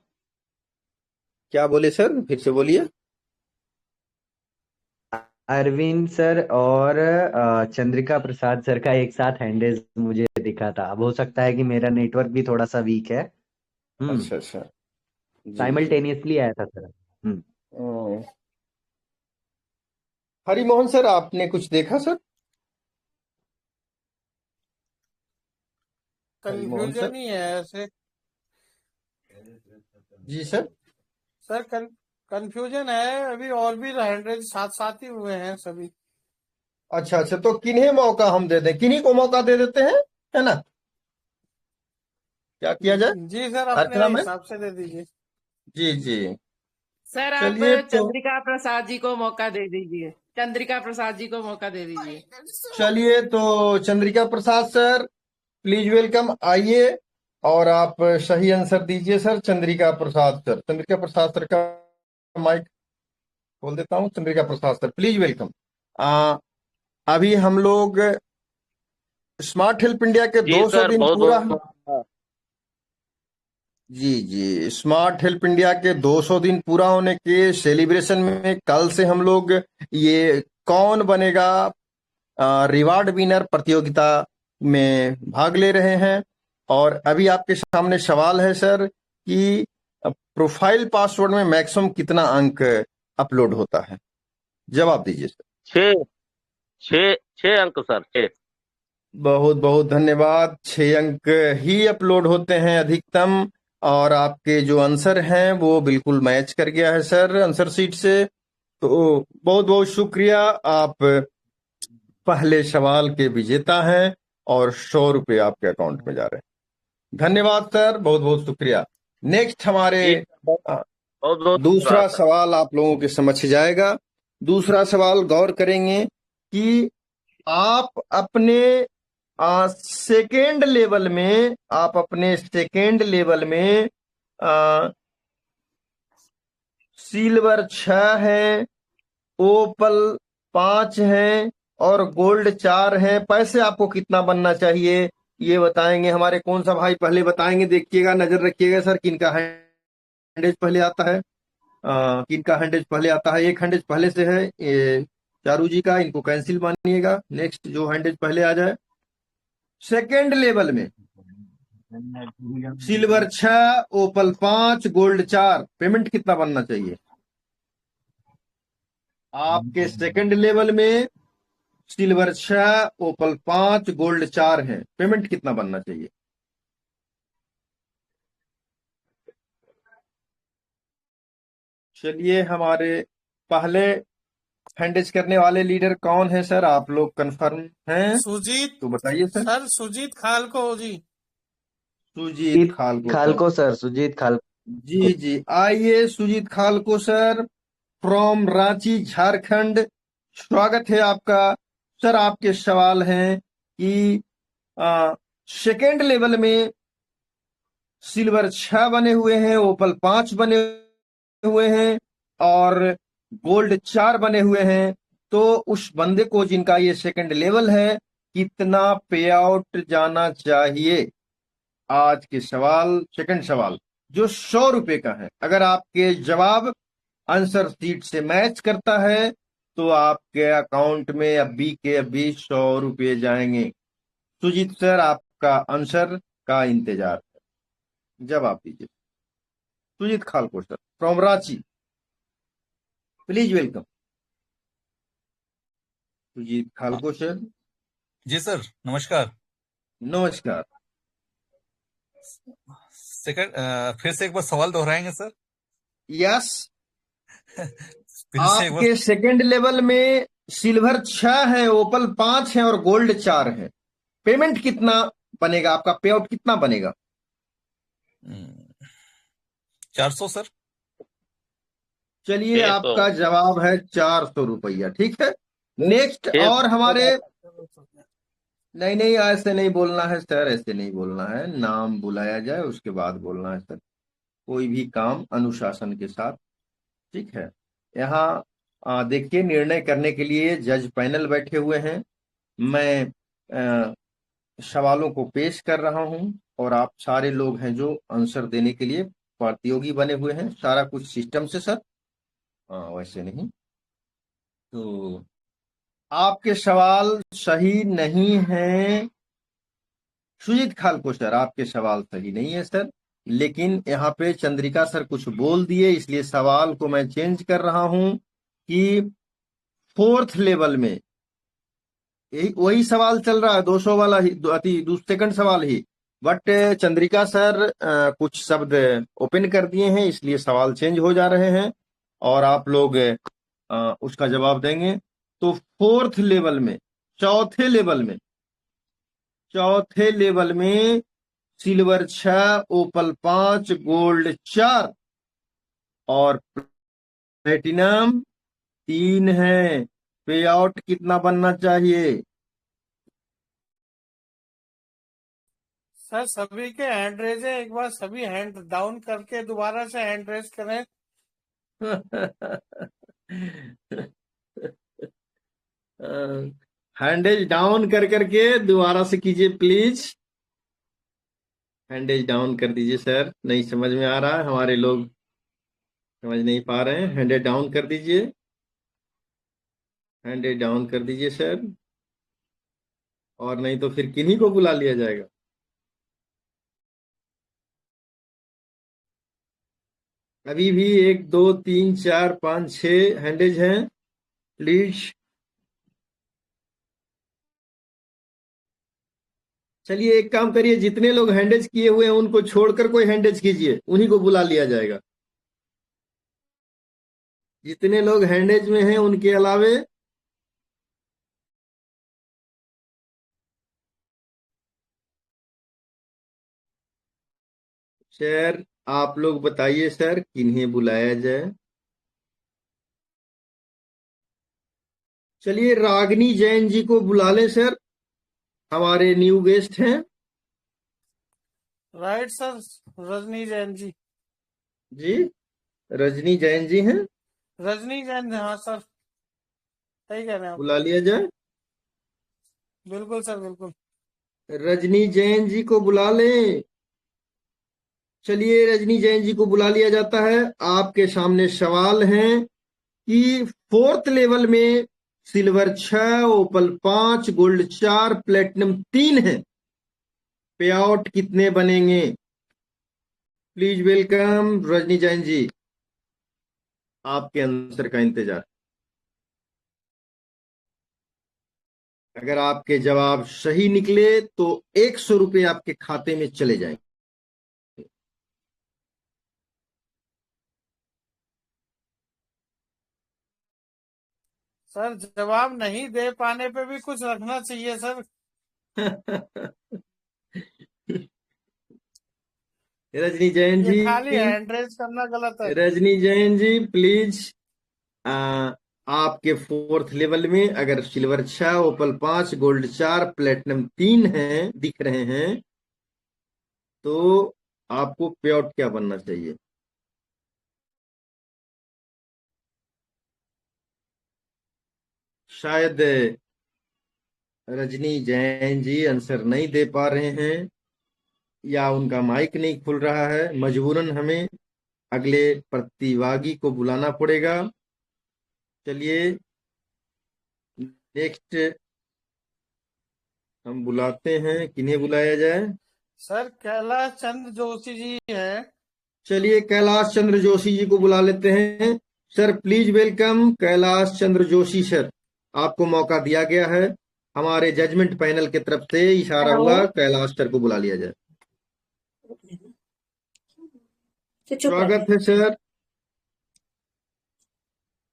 क्या बोले सर, फिर से बोलिए। अरविंद सर और चंद्रिका प्रसाद सर का एक साथ हैंडल्स मुझे दिखा था। अब हो सकता है कि मेरा नेटवर्क भी थोड़ा सा वीक है। अच्छा अच्छा। जी जी। साइमल्टेनियसली आया था सर। अ, हरिमोहन सर, आपने कुछ देखा सर? हरिमोहन सर। कंफ्यूजन ही है ऐसे। जी सर। सर कंफ्यूजन है अभी, और भी 100 साथ साथ ही हुए हैं सभी। अच्छा अच्छा, तो किन्हें मौका हम दे दें, किन्हीं को मौका दे देते हैं, है ना? क्या किया जाए जी सर, अपने अर्चना में? हिसाब से दे दीजिए। जी जी। सर आप चलिए तो चंद्रिका प्रसाद जी को मौका दे दीजिए, चंद्रिका प्रसाद जी को मौका दे दीजिए। चलिए तो Chandrika Prasad sir, please welcome, आइए और आप सही आंसर दीजिए sir. Chandrika Prasad sir, Chandrika Prasad sir का माइक खोल देता हूँ। Chandrika Prasad sir, please welcome. अभी हम लोग स्मार्ट हेल्प इंडिया के जी 200 सर, दिन बहुत पूरा। बहुत जी जी, स्मार्ट हेल्प इंडिया के 200 दिन पूरा होने के सेलिब्रेशन में कल से हम लोग ये कौन बनेगा रिवार्ड विनर प्रतियोगिता में भाग ले रहे हैं। और अभी आपके सामने सवाल है सर कि प्रोफाइल पासवर्ड में मैक्सिमम कितना अंक अपलोड होता है? जवाब दीजिए सर। छः छः छः अंक सर, छः। बहुत बहुत धन्यवाद। 6 अंक ही अपलोड होते हैं अधिकतम। और आपके जो आंसर हैं वो बिल्कुल मैच कर गया है सर आंसर शीट से। तो बहुत बहुत शुक्रिया, आप पहले सवाल के विजेता हैं और 100 रुपये आपके अकाउंट में जा रहे हैं। धन्यवाद सर, बहुत बहुत शुक्रिया। नेक्स्ट हमारे जी बहुत अ, बहुत बहुत दूसरा धन्यवाद सर। सवाल आप लोगों के समक्ष जाएगा। दूसरा सवाल गौर करेंगे कि आप अपने सेकेंड लेवल में, आप अपने सेकेंड लेवल में आ, सिल्वर 6 है, ओपल 5 है और गोल्ड 4 है। पैसे आपको कितना बनना चाहिए ये बताएंगे हमारे कौन सा भाई, पहले बताएंगे। देखिएगा, नजर रखिएगा सर, किनका हैंडेज पहले आता है। किनका हैंडेज पहले आता है? एक हैंडेज पहले से है ये चारू जी का, इनको कैंसिल मानिएगा। नेक्स्ट जो हैंडेज पहले आ जाए। सेकेंड लेवल में सिल्वर 6, ओपल 5, गोल्ड 4, पेमेंट कितना बनना चाहिए आपके सेकंड लेवल में? सिल्वर 6, ओपल 5, गोल्ड 4 है, पेमेंट कितना बनना चाहिए? चलिए, हमारे पहले हैंडेज करने वाले लीडर कौन है सर, आप लोग कंफर्म हैं सुजीत तो बताइए सर। सर, सुजीत खालको जी। सुजीत खालको सर। खालको सर, सुजीत खालको। जी जी, आइए सुजीत खालको सर, फ्रॉम रांची झारखंड, स्वागत है आपका। सर आपके सवाल हैं कि सेकेंड लेवल में सिल्वर 6 बने हुए हैं, ओपल 5 बने हुए हैं और गोल्ड 4 बने हुए हैं। तो उस बंदे को जिनका ये सेकंड लेवल है, कितना पे आउट जाना चाहिए? आज के सवाल, सेकंड सवाल जो 100 रुपए का है, अगर आपके जवाब आंसर शीट से मैच करता है तो आपके अकाउंट में अभी के अभी 100 रुपये जाएंगे। सुजीत सर, आपका आंसर का इंतजार है, जवाब दीजिए। सुजीत खालको sir from Ranchi, please welcome. Sujeet हाँ, खालको सर, जी सर, नमस्कार। नमस्कार। सेकंड फिर से एक बार सवाल दोहराएंगे सर? यस, फिर से एक बार। आपके सेकंड लेवल में सिल्वर 6 है, ओपल 5 है और गोल्ड 4 है, पेमेंट कितना बनेगा? आपका पे आउट कितना बनेगा? 400 सर। चलिए, 600। आपका जवाब है 400 रुपया, ठीक है। नेक्स्ट, और 600 हमारे, नहीं नहीं ऐसे नहीं बोलना है सर, ऐसे नहीं बोलना है, नाम बुलाया जाए उसके बाद बोलना है सर। कोई भी काम अनुशासन के साथ, ठीक है। यहाँ देखिए, निर्णय करने के लिए जज पैनल बैठे हुए हैं। मैं अ, सवालों को पेश कर रहा हूं और आप सारे लोग हैं जो आंसर देने के लिए प्रतियोगी बने हुए हैं। सारा कुछ सिस्टम से सर, वैसे नहीं। तो आपके सवाल सही नहीं है सुजीत खालको सर, आपके सवाल सही नहीं है सर। लेकिन यहाँ पे चंद्रिका सर कुछ बोल दिए, इसलिए सवाल को मैं चेंज कर रहा हूं कि फोर्थ लेवल में यही वही सवाल चल रहा है, 200 वाला ही, सेकंड सवाल ही। बट चंद्रिका सर कुछ शब्द ओपन कर दिए हैं, इसलिए सवाल चेंज हो जा रहे हैं और आप लोग उसका जवाब देंगे। तो फोर्थ लेवल में, चौथे लेवल में, चौथे लेवल में सिल्वर 6, ओपल 5, गोल्ड 4 और प्लेटिनम 3 है। पे आउट कितना बनना चाहिए? सर सभी के हैंड रेज है, एक बार सभी हैंड डाउन करके दोबारा से हैंड रेज करें। हैंडेज डाउन कर करके दोबारा से कीजिए प्लीज। हैंडेज डाउन कर दीजिए सर, नहीं समझ में आ रहा है, हमारे लोग समझ नहीं पा रहे हैं। हैंडेज डाउन कर दीजिए, हैंडेज डाउन कर दीजिए सर, और नहीं तो फिर किन्हीं को बुला लिया जाएगा। अभी भी 1 2 3 4 5 6 हैंडेज हैं, प्लीज। चलिए एक काम करिए, जितने लोग हैंडेज किए हुए हैं उनको छोड़कर कोई हैंडेज कीजिए, उन्हीं को बुला लिया जाएगा। जितने लोग हैंडेज में हैं उनके अलावे सर, आप लोग बताइए सर किन्हें बुलाया जाए। चलिए रागनी जैन जी को बुला लें सर, हमारे न्यू गेस्ट हैं। Right sir, Rajni Jain ji. जी, रजनी जैन जी हैं, रजनी जैन, हाँ सर, सही कह रहे हैं आप। बुला लिया जाए। बिल्कुल सर, बिल्कुल। रजनी जैन जी को बुला लें। चलिए रजनी जैन जी को बुला लिया जाता है। आपके सामने सवाल हैं कि फोर्थ लेवल में सिल्वर 6, ओपल 5, गोल्ड 4, प्लेटिनम 3 है। पे आउट कितने बनेंगे? प्लीज वेलकम रजनी जैन जी, आपके आंसर का इंतजार। अगर आपके जवाब सही निकले तो 100 रुपये आपके खाते में चले जाएंगे। सर जवाब नहीं दे पाने पे भी कुछ रखना चाहिए सर। रजनी जैन ये जी, खाली हैंड रेज करना गलत है। रजनी जैन जी प्लीज, आपके फोर्थ लेवल में अगर सिल्वर 6, ओपल 5, गोल्ड 4, प्लेटिनम 3 है दिख रहे हैं, तो आपको पे आउट क्या बनना चाहिए? शायद रजनी जैन जी आंसर नहीं दे पा रहे हैं, या उनका माइक नहीं खुल रहा है। मजबूरन हमें अगले प्रतिभागी को बुलाना पड़ेगा। चलिए नेक्स्ट हम बुलाते हैं, किन्हें बुलाया जाए? सर कैलाश चंद्र जोशी जी है। चलिए कैलाश चंद्र जोशी जी को बुला लेते हैं। Sir please welcome Kailash Chandra Joshi sir, आपको मौका दिया गया है। हमारे जजमेंट पैनल की तरफ से इशारा हुआ कैलाश सर को बुला लिया जाए। स्वागत है सर।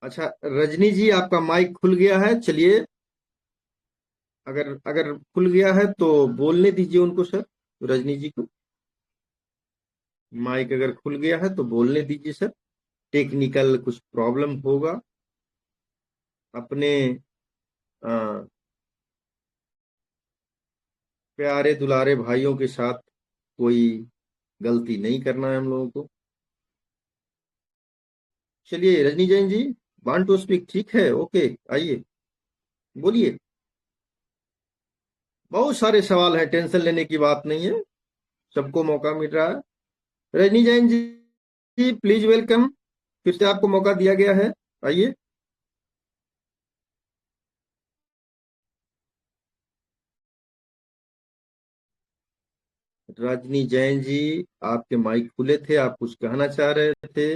अच्छा रजनी जी, आपका माइक खुल गया है। चलिए अगर अगर खुल गया है तो बोलने दीजिए उनको सर, रजनी जी को। माइक अगर खुल गया है तो बोलने दीजिए सर। टेक्निकल कुछ प्रॉब्लम होगा, अपने प्यारे दुलारे भाइयों के साथ कोई गलती नहीं करना है हम लोगों को। चलिए Rajni Jain ji, want to speak, ठीक है, ओके, आइए बोलिए। बहुत सारे सवाल हैं, टेंशन लेने की बात नहीं है, सबको मौका मिल रहा है। रजनी जैन जी प्लीज वेलकम, फिर से आपको मौका दिया गया है, आइए। रजनी जैन जी, आपके माइक खुले थे, आप कुछ कहना चाह रहे थे।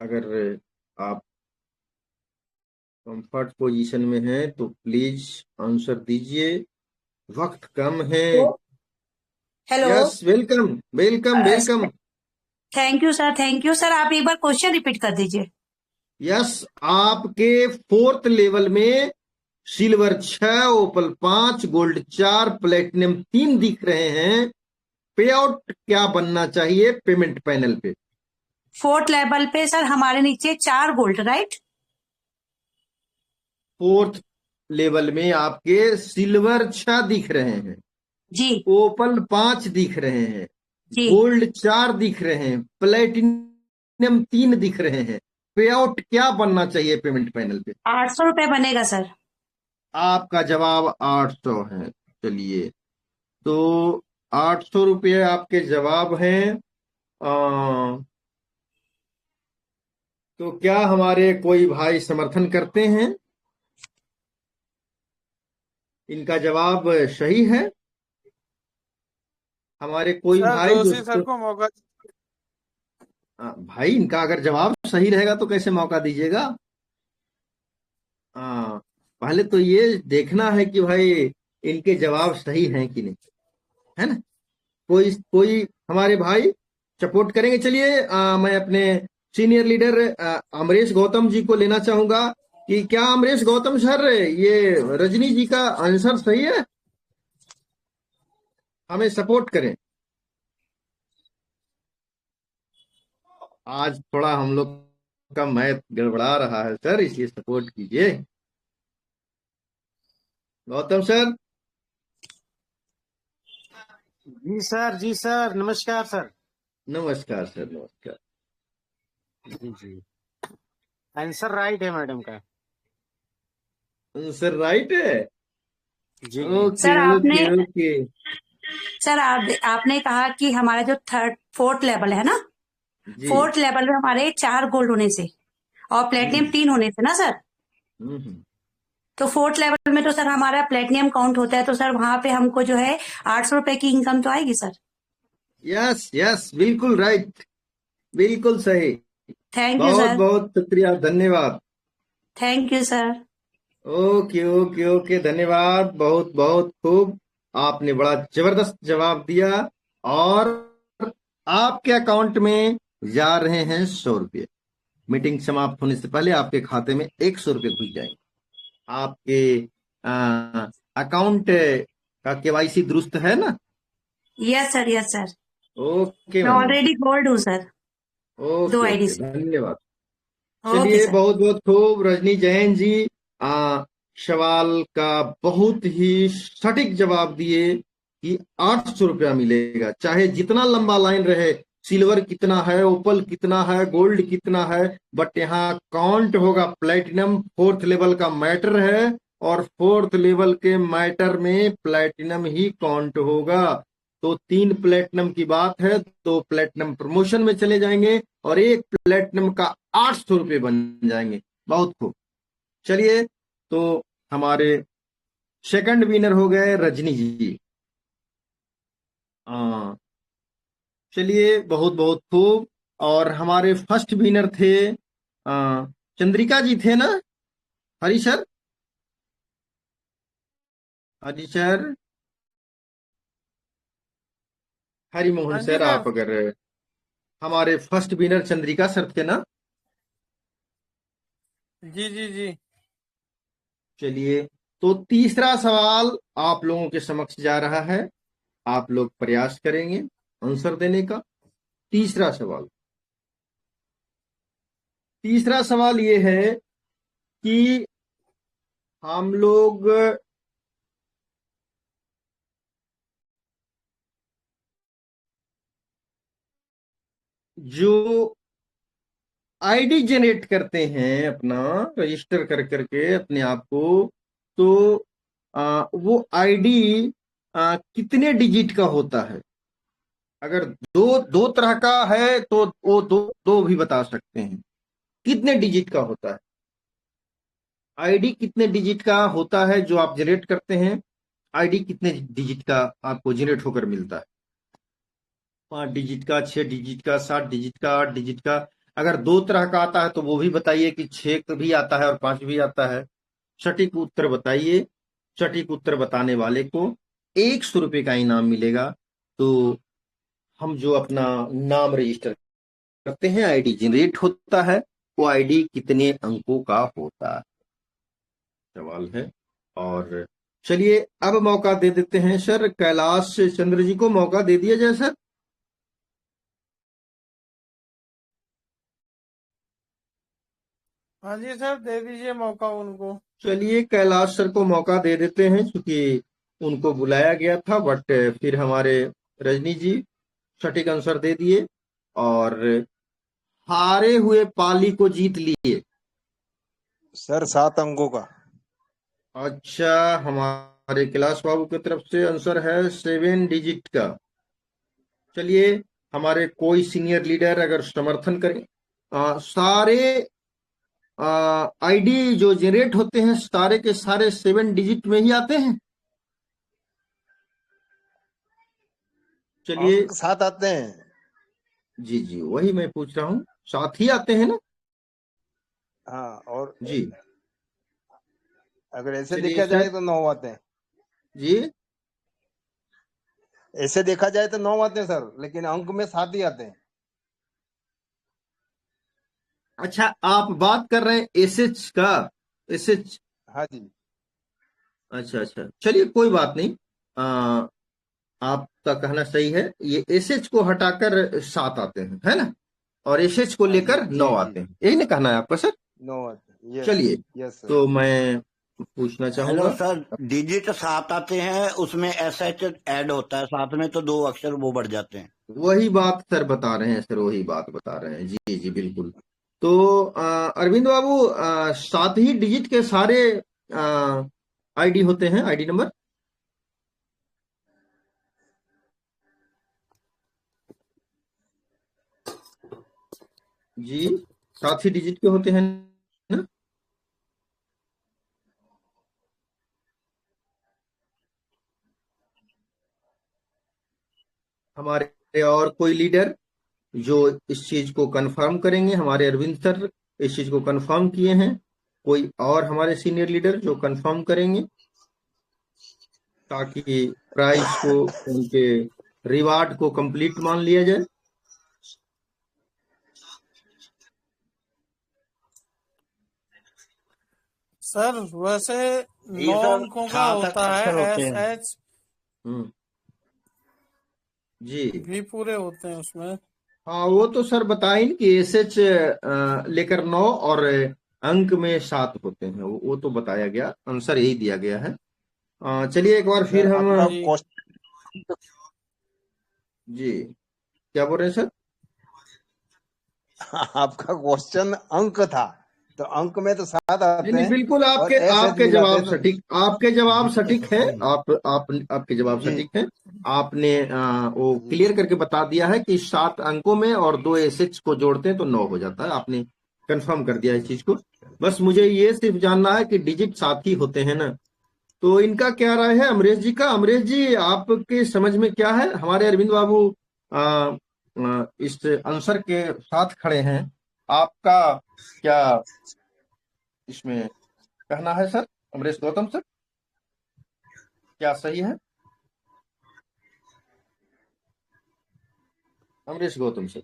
अगर आप कंफर्ट पोजीशन में हैं तो प्लीज आंसर दीजिए, वक्त कम है। Hello. Yes, welcome welcome welcome. Thank you sir, thank you sir. आप एक बार क्वेश्चन रिपीट कर दीजिए। यस, आपके 4th लेवल में सिल्वर 6, ओपल 5, गोल्ड 4, प्लेटिनम 3 दिख रहे हैं। पे आउट क्या बनना चाहिए पेमेंट पैनल पे? 4th लेवल पे सर हमारे नीचे 4 गोल्ड, राइट? 4th लेवल में आपके सिल्वर 6 दिख रहे हैं, जी ओपल 5 दिख रहे हैं, जी। गोल्ड 4 दिख रहे हैं, प्लेटिनम 3 दिख रहे हैं। पे आउट क्या बनना चाहिए पेमेंट पैनल पे? 800 रुपए बनेगा सर। आपका जवाब 800 है। चलिए, तो 800 रुपये आपके जवाब हैं। तो क्या हमारे कोई भाई समर्थन करते हैं? इनका जवाब सही है। हमारे कोई सर भाई जोशी सर को मौका। भाई, इनका अगर जवाब सही रहेगा तो कैसे मौका दीजिएगा? हाँ, पहले तो ये देखना है कि भाई इनके जवाब सही हैं कि नहीं, है ना। कोई कोई हमारे भाई सपोर्ट करेंगे। चलिए, मैं अपने सीनियर लीडर अमरेश गौतम जी को लेना चाहूंगा कि क्या अमरेश गौतम सर, ये रजनी जी का आंसर सही है? हमें सपोर्ट करें। आज थोड़ा हम लोग का मैथ गड़बड़ा रहा है सर, इसलिए सपोर्ट कीजिए। गौतम सर। जी सर, नमस्कार सर। नमस्कार सर, नमस्कार। जी। आंसर राइट है मैडम का। सर राइट है। जी ओके सर आपने ओके ओके। सर आपने कहा कि हमारा जो 4th लेवल है ना, जी। 4th लेवल में हमारे 4 गोल्ड होने से और प्लेटिनियम 3 होने से ना सर। हम्म। तो 4th लेवल में तो सर हमारा प्लेटिनियम काउंट होता है, तो सर वहां पे हमको जो है 800 रुपए की इनकम तो आएगी सर। यस यस, बिल्कुल राइट, बिल्कुल सही। थैंक यू बहुत सर। बहुत शुक्रिया, धन्यवाद। Thank you sir. Okay okay okay, धन्यवाद, बहुत बहुत खूब। आपने बड़ा जबरदस्त जवाब दिया और आपके अकाउंट में जा रहे हैं 100 रुपये। मीटिंग समाप्त होने से पहले आपके खाते में 100 रुपये घुस जाएंगे। आपके अकाउंट का केवाईसी दुरुस्त है ना? Yes sir, yes sir. Okay मैं मैम, ऑलरेडी गोल्ड हूँ सर, 2 ओके आईडी ओके, से। धन्यवाद। ओके चलिए, सर। बहुत बहुत खूब। रजनी जैन जी सवाल का बहुत ही सटीक जवाब दिए कि 800 रुपया मिलेगा, चाहे जितना लंबा लाइन रहे। सिल्वर कितना है, ओपल कितना है, गोल्ड कितना है, बट यहाँ काउंट होगा प्लेटिनम। 4th लेवल का मैटर है और 4th लेवल के मैटर में प्लेटिनम ही काउंट होगा। तो 3 प्लेटिनम की बात है तो प्लेटिनम प्रमोशन में चले जाएंगे और 1 प्लेटिनम का 800 रुपये बन जाएंगे। बहुत खूब। चलिए, तो हमारे सेकंड विनर हो गए रजनी जी। चलिए, बहुत बहुत खूब। और हमारे फर्स्ट विनर थे चंद्रिका जी, थे ना? हरी सर, हरी सर, हरी मोहन हाँ जी सर, आप सर। अगर हमारे फर्स्ट विनर चंद्रिका सर थे ना? जी जी जी। चलिए, तो तीसरा सवाल आप लोगों के समक्ष जा रहा है। आप लोग प्रयास करेंगे आंसर देने का। तीसरा सवाल, तीसरा सवाल ये है कि हम लोग जो आईडी जनरेट करते हैं, अपना रजिस्टर कर करके अपने आप को, तो वो आईडी कितने डिजिट का होता है? अगर दो दो तरह का है तो वो दो दो भी बता सकते हैं। कितने डिजिट का होता है आईडी? कितने डिजिट का होता है जो आप जनरेट करते हैं? आईडी कितने डिजिट का आपको जनरेट होकर मिलता है? 5 डिजिट का, 6 डिजिट का, 7 डिजिट का, 8 डिजिट का। अगर 2 तरह का आता है तो वो भी बताइए कि 6 का भी आता है और 5 भी आता है। सटीक उत्तर बताइए। सटीक उत्तर बताने वाले को 100 रुपये का इनाम मिलेगा। तो हम जो अपना नाम रजिस्टर करते हैं, आईडी जनरेट होता है, वो आईडी कितने अंकों का होता है, सवाल है। और चलिए अब मौका दे देते हैं सर, कैलाश चंद्र जी को मौका दे दिया जाए सर। हाँ जी सर, दे दीजिए मौका उनको। चलिए कैलाश सर को मौका दे देते हैं, क्योंकि उनको बुलाया गया था, बट फिर हमारे रजनी जी सटीक आंसर दे दिए और हारे हुए पाली को जीत लिए। सर 7 अंकों का। अच्छा, हमारे कैलाश बाबू की तरफ से आंसर है 7 डिजिट का। चलिए हमारे कोई सीनियर लीडर अगर समर्थन करें, सारे आईडी जो जनरेट होते हैं सारे के सारे 7 डिजिट में ही आते हैं। चलिए अंक 7 आते हैं। जी जी, वही मैं पूछ रहा हूँ, 7 ही आते हैं ना? हाँ, और जी अगर ऐसे चलिए देखा जाए सर तो 9 आते हैं। जी। ऐसे देखा जाए तो 9 आते हैं सर, लेकिन अंक में 7 ही आते हैं। अच्छा, आप बात कर रहे हैं एसएच का? एसएच, हाँ जी। अच्छा अच्छा, चलिए कोई बात नहीं। आपका कहना सही है, ये एसएच को हटाकर 7 आते हैं, है ना? और एसएच को हाँ जी लेकर जी 9 जी, आते हैं, यही ना कहना है आपका सर? 9 आते हैं। यस चलिए यस सर। तो मैं पूछना हेलो चाहूंगा। सर, डिजिट 7 आते हैं, उसमें एसएच ऐड होता है साथ में, तो 2 अक्षर वो बढ़ जाते हैं। वही बात सर बता रहे हैं सर, वही बात बता रहे हैं, जी जी बिल्कुल। तो अरविंद बाबू, 7 ही डिजिट के सारे आईडी होते हैं, आईडी नंबर? जी, 7 ही डिजिट के होते हैं ना? हमारे और कोई लीडर जो इस चीज को कंफर्म करेंगे? हमारे अरविंद सर इस चीज को कंफर्म किए हैं, कोई और हमारे सीनियर लीडर जो कंफर्म करेंगे, ताकि प्राइज को, उनके रिवार्ड को कंप्लीट मान लिया जाए। सर वैसे ये 9 सर अंकों का 7 होता अक्षर है, होते एस हैं। एच जी भी पूरे होते हैं उसमें। हाँ, वो तो सर बताए कि एसएच लेकर 9 और अंक में 7 होते हैं, वो तो बताया गया, आंसर यही दिया गया है। चलिए एक बार फिर सर हम, आपका जी क्वेश्चन, जी क्या बोल रहे हैं सर? आपका क्वेश्चन अंक था, तो अंक में तो 7 नहीं आते नहीं हैं बिल्कुल, और आपके एस एच आपके मिलाते जवाब हैं तो सटीक, आपके जवाब सटीक है। आपके जवाब जी सटीक है। आपने वो जी क्लियर करके बता दिया है कि 7 अंकों में और 2 एसएच को जोड़ते हैं तो 9 हो जाता है। आपने कंफर्म कर दिया इस चीज को। बस मुझे ये सिर्फ जानना है कि डिजिट 7 ही होते हैं ना? तो इनका क्या राय है अमरेश जी का? अमरेश जी, आपके समझ में क्या है? हमारे अरविंद बाबू इस आंसर के साथ खड़े हैं, आपका क्या इसमें कहना है सर? अमरेश गौतम सर, क्या सही है? अमरेश गौतम सर,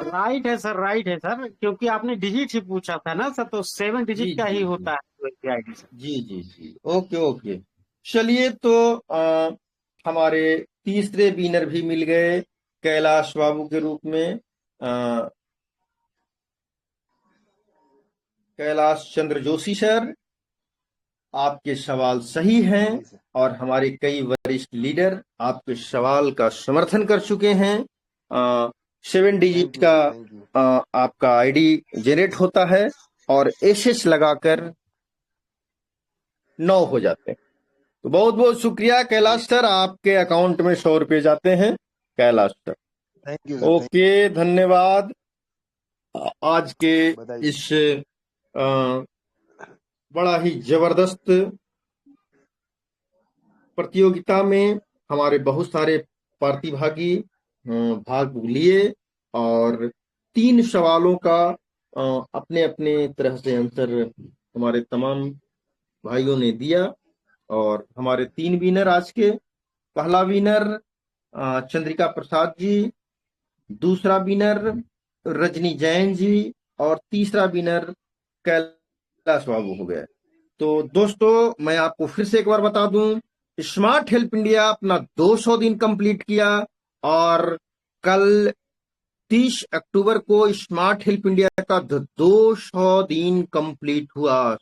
राइट है सर, राइट है सर, क्योंकि आपने डिजिट ही पूछा था ना सर, तो 7 जी डिजिट का ही जी होता है आईडी सर। जी जी जी, ओके ओके। चलिए तो हमारे तीसरे विनर भी मिल गए कैलाश बाबू के रूप में। कैलाश चंद्र जोशी सर, आपके सवाल सही हैं जी सर। और हमारे कई वरिष्ठ लीडर आपके सवाल का समर्थन कर चुके हैं। 7 डिजिट थैंक यू का सर, थैंक यू। आपका आईडी जनरेट होता है और एसएस लगाकर 9 हो जाते हैं। तो बहुत बहुत शुक्रिया कैलाश सर, आपके अकाउंट में 100 रुपये जाते हैं Kailash sir. Thank you sir, thank okay, धन्यवाद। आज के बधाई। इस बड़ा ही जबरदस्त प्रतियोगिता में हमारे बहुत सारे प्रतिभागी भाग लिए और 3 सवालों का अपने अपने तरह से आंसर हमारे तमाम भाइयों ने दिया। और हमारे 3 विनर आज के, पहला विनर चंद्रिका प्रसाद जी, दूसरा विनर रजनी जैन जी और तीसरा विनर कैलाश बाबू हो गया। तो दोस्तों मैं आपको फिर से एक बार बता दूं, स्मार्ट हेल्प इंडिया अपना 200 दिन कंप्लीट किया और कल 30 अक्टूबर को स्मार्ट हेल्प इंडिया का 200 दिन कंप्लीट हुआ।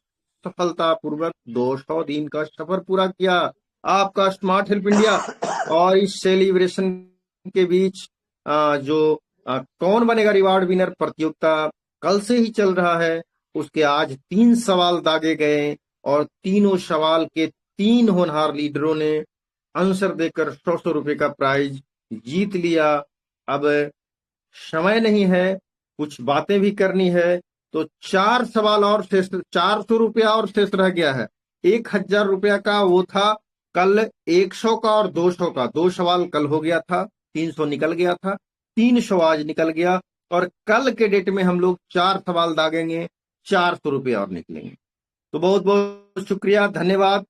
सफलतापूर्वक 200 दिन का सफर पूरा किया आपका स्मार्ट हेल्प इंडिया। और इस सेलिब्रेशन के बीच जो कौन बनेगा रिवार्ड विनर प्रतियोगिता कल से ही चल रहा है, उसके आज 3 सवाल दागे गए और तीनों सवाल के 3 होनहार लीडरों ने आंसर देकर 100 रुपए का प्राइज जीत लिया। अब समय नहीं है, कुछ बातें भी करनी है, तो 4 सवाल और शेष, 400 रुपया और शेष रह गया है। 1000 रुपया का वो था कल, 100 का और 200 का, 2 सवाल कल हो गया था, 300 निकल गया था, 300 आज निकल गया और कल के डेट में हम लोग 4 सवाल दागेंगे, 400 रुपये और निकलेंगे। तो बहुत बहुत शुक्रिया, धन्यवाद।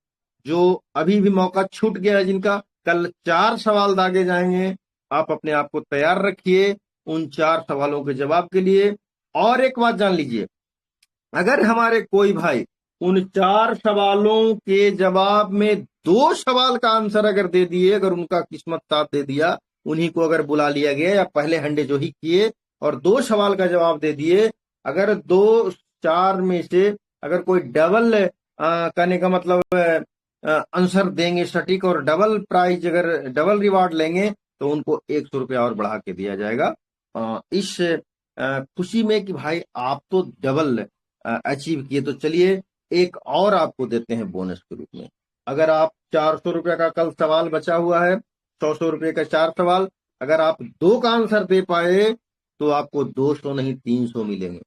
जो अभी भी मौका छूट गया है जिनका, कल 4 सवाल दागे जाएंगे, आप अपने आप को तैयार रखिए उन 4 सवालों के जवाब के लिए। और एक बात जान लीजिए, अगर हमारे कोई भाई उन 4 सवालों के जवाब में 2 सवाल का आंसर अगर दे दिए, अगर उनका किस्मत साथ दे दिया, उन्हीं को अगर बुला लिया गया या पहले हंडे जो ही किए और 2 सवाल का जवाब दे दिए, अगर 2-4 में से अगर कोई डबल करने का मतलब आंसर देंगे सटीक और डबल प्राइज, अगर डबल रिवार्ड लेंगे तो उनको 100 रुपया और बढ़ा के दिया जाएगा। इस खुशी में कि भाई आप तो डबल अचीव किए, तो चलिए एक और आपको देते हैं बोनस के रूप में। अगर आप 400 रुपया का कल सवाल बचा हुआ है, 100 रुपये का 4 सवाल, अगर आप 2 का आंसर दे पाए तो आपको 200 नहीं 300 मिलेंगे।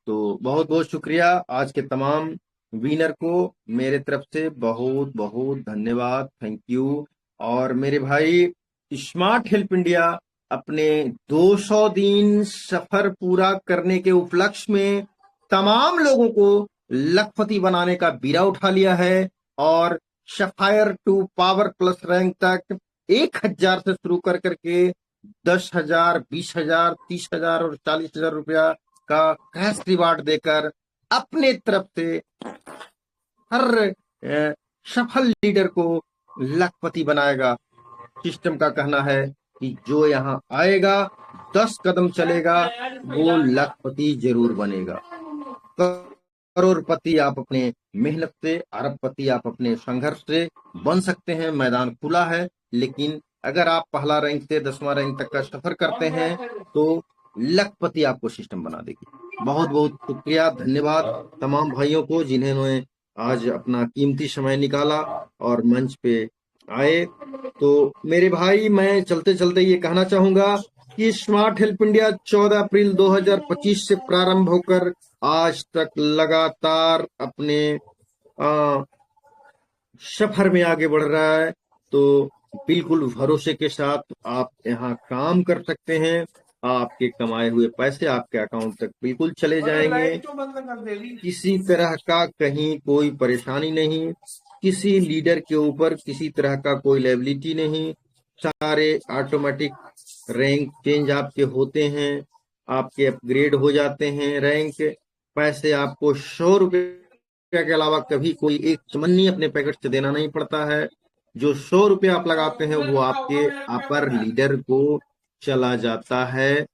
तो बहुत बहुत शुक्रिया आज के तमाम विनर को, मेरे तरफ से बहुत बहुत धन्यवाद, थैंक यू। और मेरे भाई, स्मार्ट हेल्प इंडिया अपने 200 दिन सफर पूरा करने के उपलक्ष्य में तमाम लोगों को लखपति बनाने का बीड़ा उठा लिया है और sapphire two power plus rank तक 1000 से शुरू कर करके 10,000, 20,000, 30,000 और 40,000 रुपया का कैश रिवार्ड देकर अपने तरफ से हर सफल लीडर को लखपति बनाएगा। सिस्टम का कहना है कि जो यहाँ आएगा 10 कदम चलेगा वो लखपति जरूर बनेगा। करोड़पति आप अपने मेहनत से, अरबपति आप अपने संघर्ष से बन सकते हैं, मैदान खुला है। लेकिन अगर आप पहला रैंक से 10वां रैंक तक का सफर करते हैं तो लखपति आपको सिस्टम बना देगी। बहुत बहुत शुक्रिया, धन्यवाद तमाम भाइयों को जिन्होंने आज अपना कीमती समय निकाला और मंच पे आए। तो मेरे भाई, मैं चलते चलते ये कहना चाहूंगा कि स्मार्ट हेल्प इंडिया 14 अप्रैल 2025 से प्रारंभ होकर आज तक लगातार अपने सफर में आगे बढ़ रहा है। तो बिल्कुल भरोसे के साथ आप यहाँ काम कर सकते हैं, आपके कमाए हुए पैसे आपके अकाउंट तक बिल्कुल चले जाएंगे। किसी तरह का कहीं कोई परेशानी नहीं, किसी लीडर के ऊपर किसी तरह का कोई लायबिलिटी नहीं, सारे ऑटोमेटिक रैंक चेंज आपके होते हैं, आपके अपग्रेड हो जाते हैं रैंक। पैसे आपको 100 रुपये के अलावा कभी कोई एक चमन्नी अपने पैकेट से देना नहीं पड़ता है। जो 100 रुपये आप लगाते हैं वो आपके अपर लीडर को चला जाता है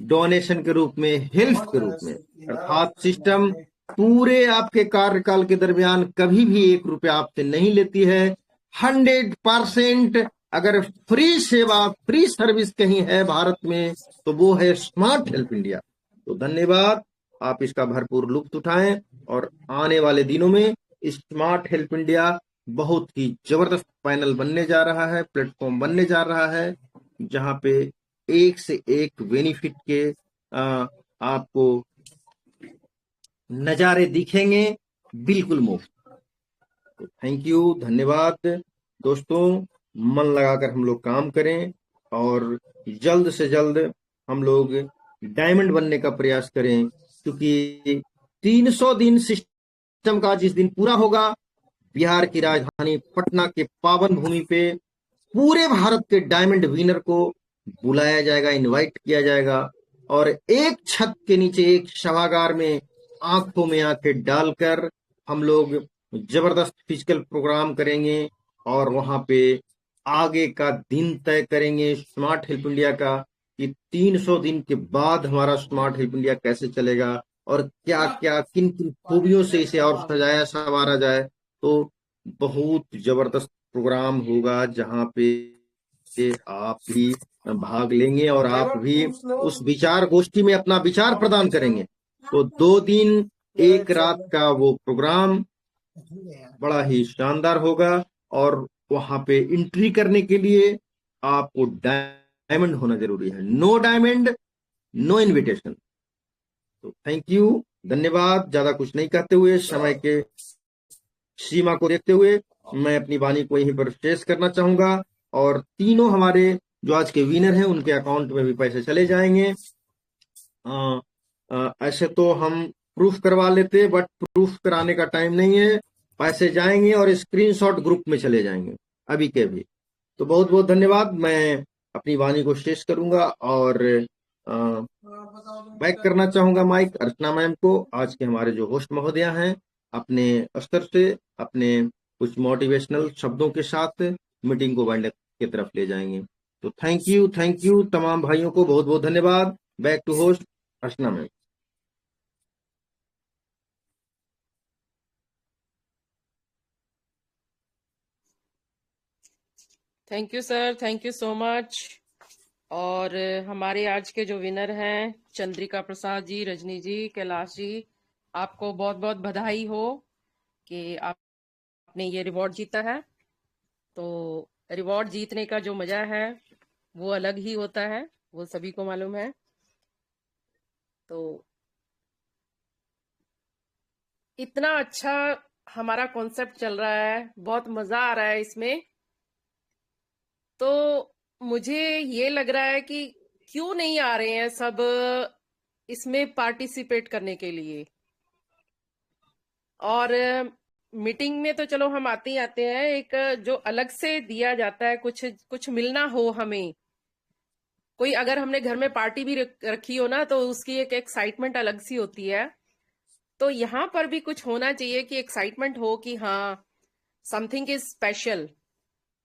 डोनेशन के रूप में, हेल्प के रूप में। अर्थात सिस्टम पूरे आपके कार्यकाल के दरमियान कभी भी 1 रुपया आपसे नहीं लेती है। 100% अगर फ्री सेवा, फ्री सर्विस कहीं है भारत में तो वो है स्मार्ट हेल्प इंडिया। तो धन्यवाद, आप इसका भरपूर लुत्फ उठाएं और आने वाले दिनों में स्मार्ट हेल्प इंडिया बहुत ही जबरदस्त पैनल बनने जा रहा है, प्लेटफॉर्म बनने जा रहा है, जहां पे एक से एक बेनिफिट के आपको नजारे दिखेंगे बिल्कुल मुफ्त। तो थैंक यू, धन्यवाद। दोस्तों मन लगाकर हम लोग काम करें और जल्द से जल्द हम लोग डायमंड बनने का प्रयास करें, क्योंकि 300 दिन सिस्टम का जिस दिन पूरा होगा, बिहार की राजधानी पटना के पावन भूमि पे पूरे भारत के डायमंड विनर को बुलाया जाएगा, इनवाइट किया जाएगा और एक छत के नीचे एक सभागार में आंखों में आंखें डालकर हम लोग जबरदस्त फिजिकल प्रोग्राम करेंगे और वहां पे आगे का दिन तय करेंगे स्मार्ट हेल्प इंडिया का, कि 300 दिन के बाद हमारा स्मार्ट हेल्प इंडिया कैसे चलेगा और क्या क्या किन किन खूबियों से इसे और सजाया संवारा जाए। तो बहुत जबरदस्त प्रोग्राम होगा जहां पे आप भी भाग लेंगे और आप भी उस विचार गोष्ठी में अपना विचार प्रदान करेंगे। तो 2 दिन 1 रात का वो प्रोग्राम बड़ा ही शानदार होगा और वहां पे एंट्री करने के लिए आपको डायमंड होना जरूरी है। No diamond no invitation. तो थैंक यू, धन्यवाद। ज्यादा कुछ नहीं कहते हुए, समय के सीमा को देखते हुए मैं अपनी वाणी को यहीं पर शेष करना चाहूंगा और तीनों हमारे जो आज के विनर हैं उनके अकाउंट में भी पैसे चले जाएंगे। ऐसे तो हम प्रूफ करवा लेते, बट प्रूफ कराने का टाइम नहीं है। पैसे जाएंगे और स्क्रीनशॉट ग्रुप में चले जाएंगे अभी के अभी। तो बहुत बहुत धन्यवाद। मैं अपनी वाणी को शेष करूंगा और बैक करना चाहूंगा माइक अर्चना मैम को। आज के हमारे जो होस्ट महोदया हैं अपने स्तर से अपने कुछ मोटिवेशनल शब्दों के साथ मीटिंग को वाइंड अप की तरफ ले जाएंगे। तो थैंक यू तमाम भाइयों को बहुत बहुत धन्यवाद। Back to host Archana ma'am. Thank you sir, thank you so much. और हमारे आज के जो विनर हैं चंद्रिका प्रसाद जी, रजनी जी, कैलाश जी, आपको बहुत बहुत बधाई हो कि आपने ये रिवॉर्ड जीता है। तो रिवॉर्ड जीतने का जो मजा है वो अलग ही होता है, वो सभी को मालूम है। तो इतना अच्छा हमारा कॉन्सेप्ट चल रहा है, बहुत मजा आ रहा है इसमें। तो मुझे ये लग रहा है कि क्यों नहीं आ रहे हैं सब इसमें पार्टिसिपेट करने के लिए। और मीटिंग में तो चलो हम आते ही आते हैं, एक जो अलग से दिया जाता है, कुछ कुछ मिलना हो हमें, कोई अगर हमने घर में पार्टी भी रखी हो ना तो उसकी एक एक्साइटमेंट अलग सी होती है। तो यहाँ पर भी कुछ होना चाहिए कि एक्साइटमेंट हो कि हाँ something is special,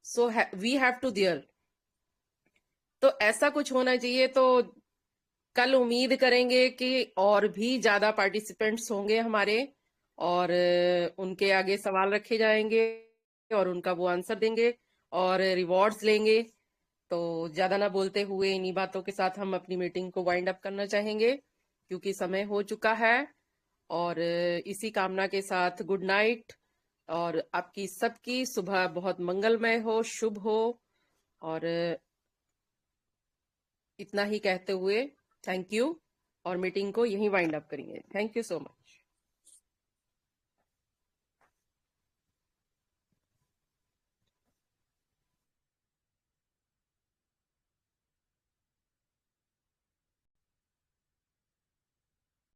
so we have to there. तो ऐसा कुछ होना चाहिए। तो कल उम्मीद करेंगे कि और भी ज्यादा पार्टिसिपेंट्स होंगे हमारे और उनके आगे सवाल रखे जाएंगे और उनका वो आंसर देंगे और रिवॉर्ड्स लेंगे। तो ज्यादा ना बोलते हुए इन्हीं बातों के साथ हम अपनी मीटिंग को वाइंड अप करना चाहेंगे क्योंकि समय हो चुका है। और इसी कामना के साथ गुड नाइट और आपकी सबकी सुबह बहुत मंगलमय हो, शुभ हो। और इतना ही कहते हुए थैंक यू और मीटिंग को यहीं वाइंड अप करेंगे। Thank you so much.